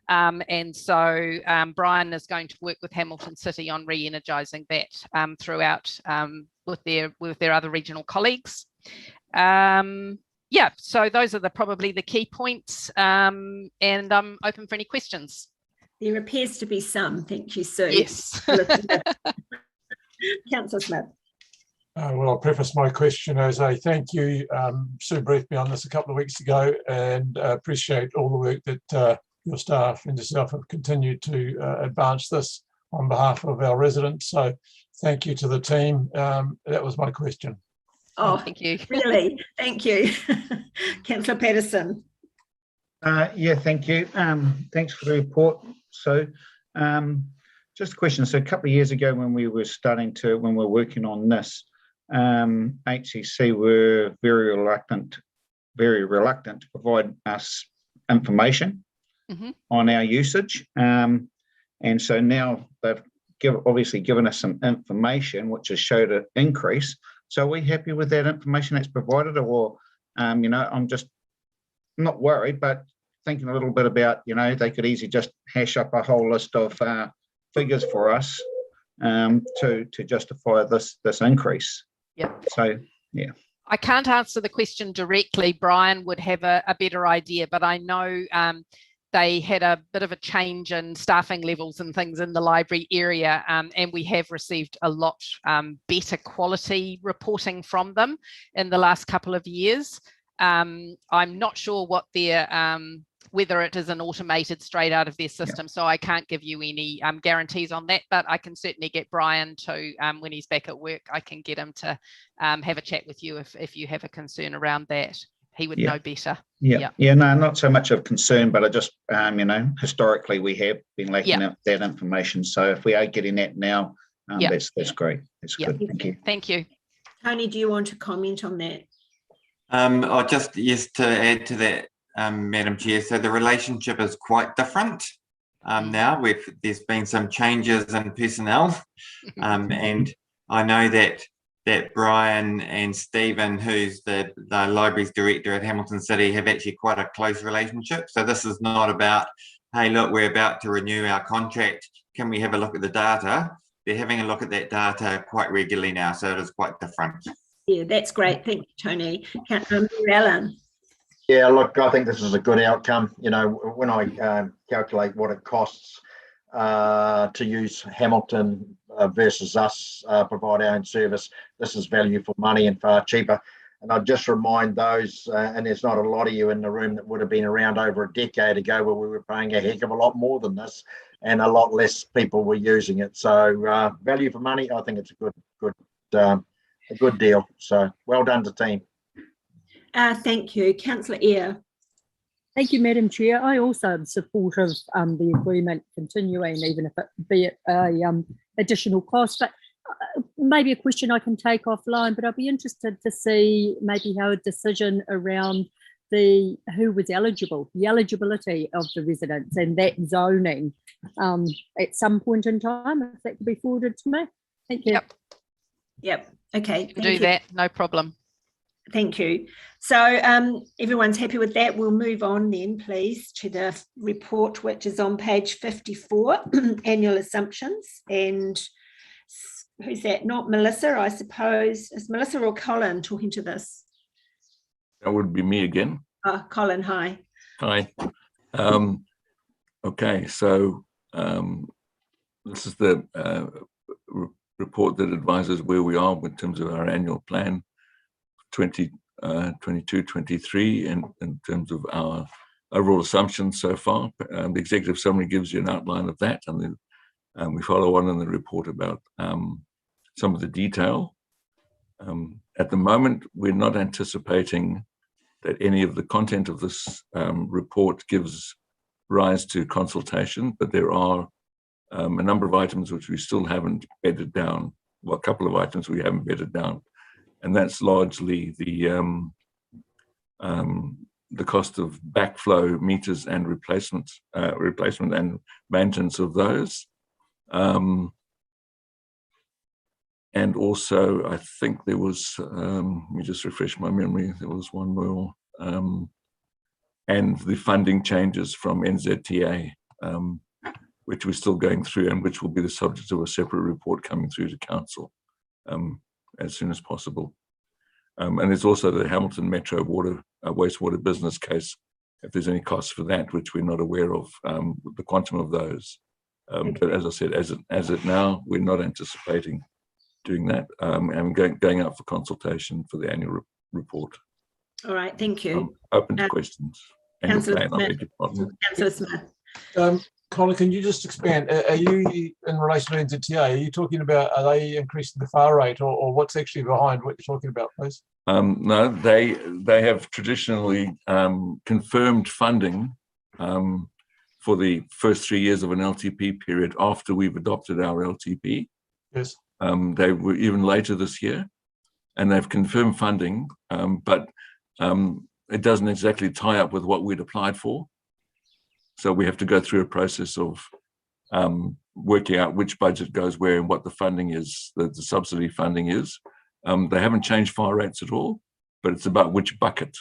And so Brian is going to work with Hamilton City on re-energising that throughout with their other regional colleagues. Yeah, so those are probably the key points, and I'm open for any questions. There appears to be some. Thank you, Sue. Yes. Councillor Smith. Well, I'll preface my question as a thank you. Sue briefed me on this a couple of weeks ago, and appreciate all the work that your staff and yourself have continued to advance this on behalf of our residents. So thank you to the team. That was my question. Oh, thank you. Really? Thank you. Councillor Patterson. Yeah, thank you. Thanks for the report. So just a question. So a couple of years ago when we were working on this, HCC were very reluctant to provide us information on our usage. And so now they've obviously given us some information which has showed an increase. So are we happy with that information that's provided, or, I'm just not worried, but thinking a little bit about, they could easily just hash up a whole list of figures for us to justify this increase. Yep. So, yeah. I can't answer the question directly. Brian would have a better idea, but I know they had a bit of a change in staffing levels and things in the library area, and we have received a lot better quality reporting from them in the last couple of years. I'm not sure what their whether it is an automated straight out of their system, so I can't give you any guarantees on that, but I can certainly get Brian to, when he's back at work, I can get him to have a chat with you if you have a concern around that. He would know better. Yeah, no, not so much of concern, but I just, historically we have been lacking that information. So if we are getting that now, that's great. That's good. Thank you. Thank you. Tony, do you want to comment on that? Just to add to that, Madam Chair. So the relationship is quite different now. There's been some changes in personnel, and I know that Brian and Stephen, who's the libraries director at Hamilton City, have actually quite a close relationship. So this is not about, hey, look, we're about to renew our contract. Can we have a look at the data? They're having a look at that data quite regularly now, so it is quite different. Yeah, that's great. Thank you, Tony. Alan. Yeah, look, I think this is a good outcome. You know, when I calculate what it costs to use Hamilton versus us provide our own service, this is value for money and far cheaper. And I'd just remind those, and there's not a lot of you in the room that would have been around over a decade ago where we were paying a heck of a lot more than this, and a lot less people were using it. So value for money, I think it's a good deal. So well done to team. Thank you. Councillor Eyre. Thank you, Madam Chair. I also am supportive of the agreement continuing, even if it be at a additional cost. But maybe a question I can take offline, but I'd be interested to see maybe how a decision around who was eligible, the eligibility of the residents and that zoning at some point in time, if that could be forwarded to me. Thank you. Yep. Okay. Do that, no problem. Thank you. So everyone's happy with that. We'll move on then, please, to the report, which is on page 54, annual assumptions. And who's that? Not Melissa, I suppose. Is Melissa or Colin talking to this? That would be me again. Colin, hi. Hi. Okay, so this is the report that advises where we are in terms of our annual plan 2022-23 and in terms of our overall assumptions so far. The executive summary gives you an outline of that, and then we follow on in the report about some of the detail. At the moment, we're not anticipating that any of the content of this report gives rise to consultation, but there are a number of items which we still haven't bedded down. Well, a couple of items we haven't bedded down, and that's largely the cost of backflow meters and replacement and maintenance of those. And also, I think there was, let me just refresh my memory, there was one more, and the funding changes from NZTA, which we're still going through and which will be the subject of a separate report coming through to council as soon as possible. And there's also the Hamilton Metro wastewater business case, if there's any costs for that, which we're not aware of, the quantum of those. But as I said, as it now, we're not anticipating doing that and going out for consultation for the annual report. All right, thank you. Open to questions. Councillor Smith. Colin, can you just expand? Are you, in relation to NZTA, are you talking about, are they increasing the FAR rate or what's actually behind what you're talking about, please? No, they have traditionally confirmed funding for the first 3 years of an LTP period after we've adopted our LTP. Yes. They were even later this year, and they've confirmed funding, but it doesn't exactly tie up with what we'd applied for. So we have to go through a process of working out which budget goes where and what the funding is, the subsidy funding is. They haven't changed FAR rates at all, but it's about which bucket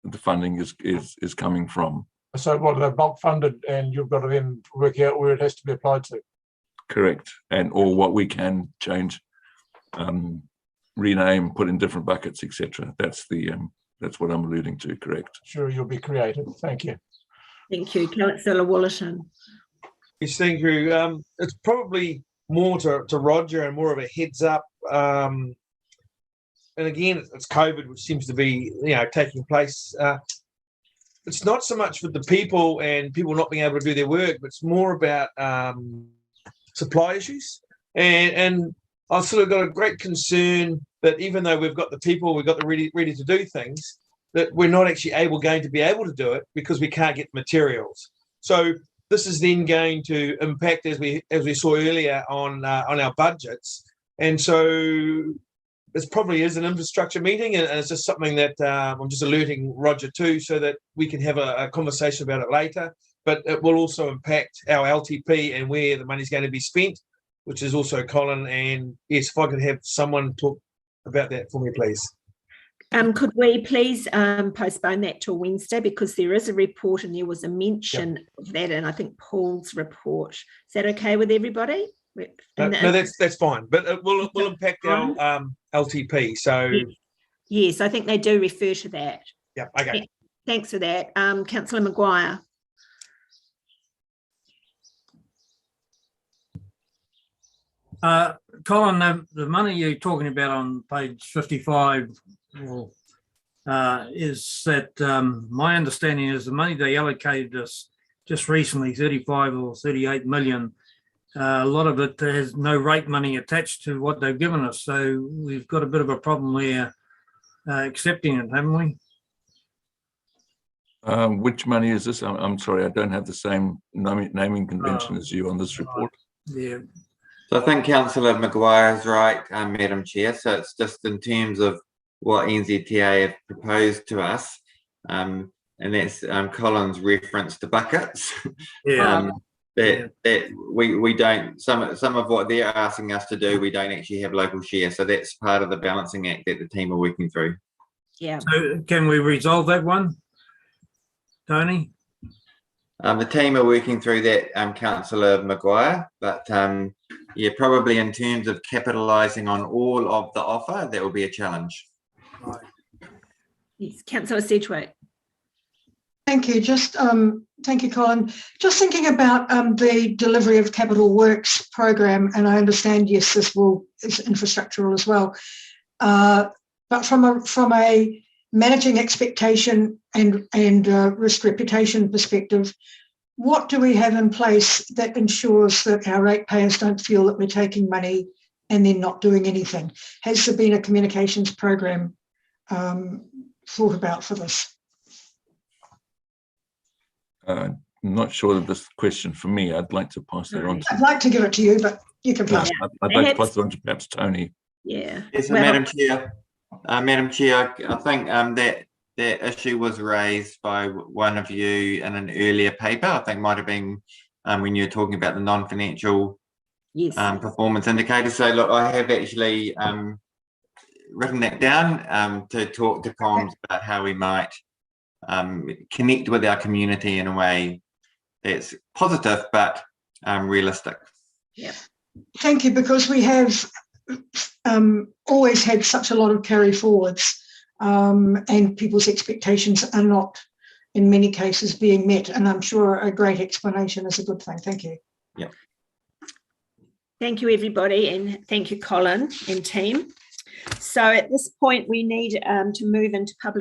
the funding is coming from. So what, they're bulk funded and you've got to then work out where it has to be applied to? Correct, and or what we can change, rename, put in different buckets, etc. That's what I'm alluding to. Correct. Sure, you'll be creative. Thank you. Thank you, Councillor Wollerton. Yes, thank you. It's probably more to Roger and more of a heads up. And again, it's COVID, which seems to be taking place. It's not so much for the people and people not being able to do their work, but it's more about supply issues. And I've sort of got a great concern that even though we've got the people, we've got the ready to do things, that we're not actually going to be able to do it because we can't get materials. So this is then going to impact, as we saw earlier, on our budgets. And so this probably is an infrastructure meeting, and it's just something that I'm just alerting Roger to, so that we can have a conversation about it later. But it will also impact our LTP and where the money's going to be spent, which is also Colin. And yes, if I could have someone talk about that for me, please. Could we please postpone that till Wednesday, because there is a report and there was a mention of that in, I think, Paul's report. Is that okay with everybody? No, that's fine, but it will impact our LTP. So yes, I think they do refer to that. Yeah. Okay. Thanks for that, Councillor Maguire. Colin, the money you're talking about on page 55 is that my understanding is the money they allocated us just recently, 35 or 38 million. A lot of it has no rate money attached to what they've given us. So we've got a bit of a problem there accepting it, haven't we? Which money is this? I'm sorry, I don't have the same naming convention as you on this report. Yeah. So I think Councillor Maguire is right, Madam Chair. So it's just in terms of what NZTA have proposed to us, and that's Colin's reference to buckets. Yeah. That we don't, some of what they're asking us to do, we don't actually have local share. So that's part of the balancing act that the team are working through. Yeah. So can we resolve that one, Tony? The team are working through that, Councillor Maguire, but yeah, probably in terms of capitalising on all of the offer, that will be a challenge. Right. Yes, Councillor Sedgwick. Thank you. Thank you, Colin. Just thinking about the delivery of capital works program, and I understand, yes, this is infrastructural as well. But from a managing expectation and risk reputation perspective, what do we have in place that ensures that our ratepayers don't feel that we're taking money and then not doing anything? Has there been a communications program thought about for this? I'm not sure that this question for me. I'd like to pass that on to. I'd like to give it to you, but you can pass. I'd like to pass it on to perhaps Tony. Yeah. Yes, well, Madam Chair. Madam Chair, I think that issue was raised by one of you in an earlier paper. I think might have been when you were talking about the non-financial performance indicators. So look, I have actually written that down to talk to comms about how we might connect with our community in a way that's positive but realistic. Yeah. Thank you, because we have always had such a lot of carry forwards, and people's expectations are not in many cases being met, and I'm sure a great explanation is a good thing. Thank you. Yeah. Thank you, everybody, and thank you, Colin and team. So at this point, we need to move into public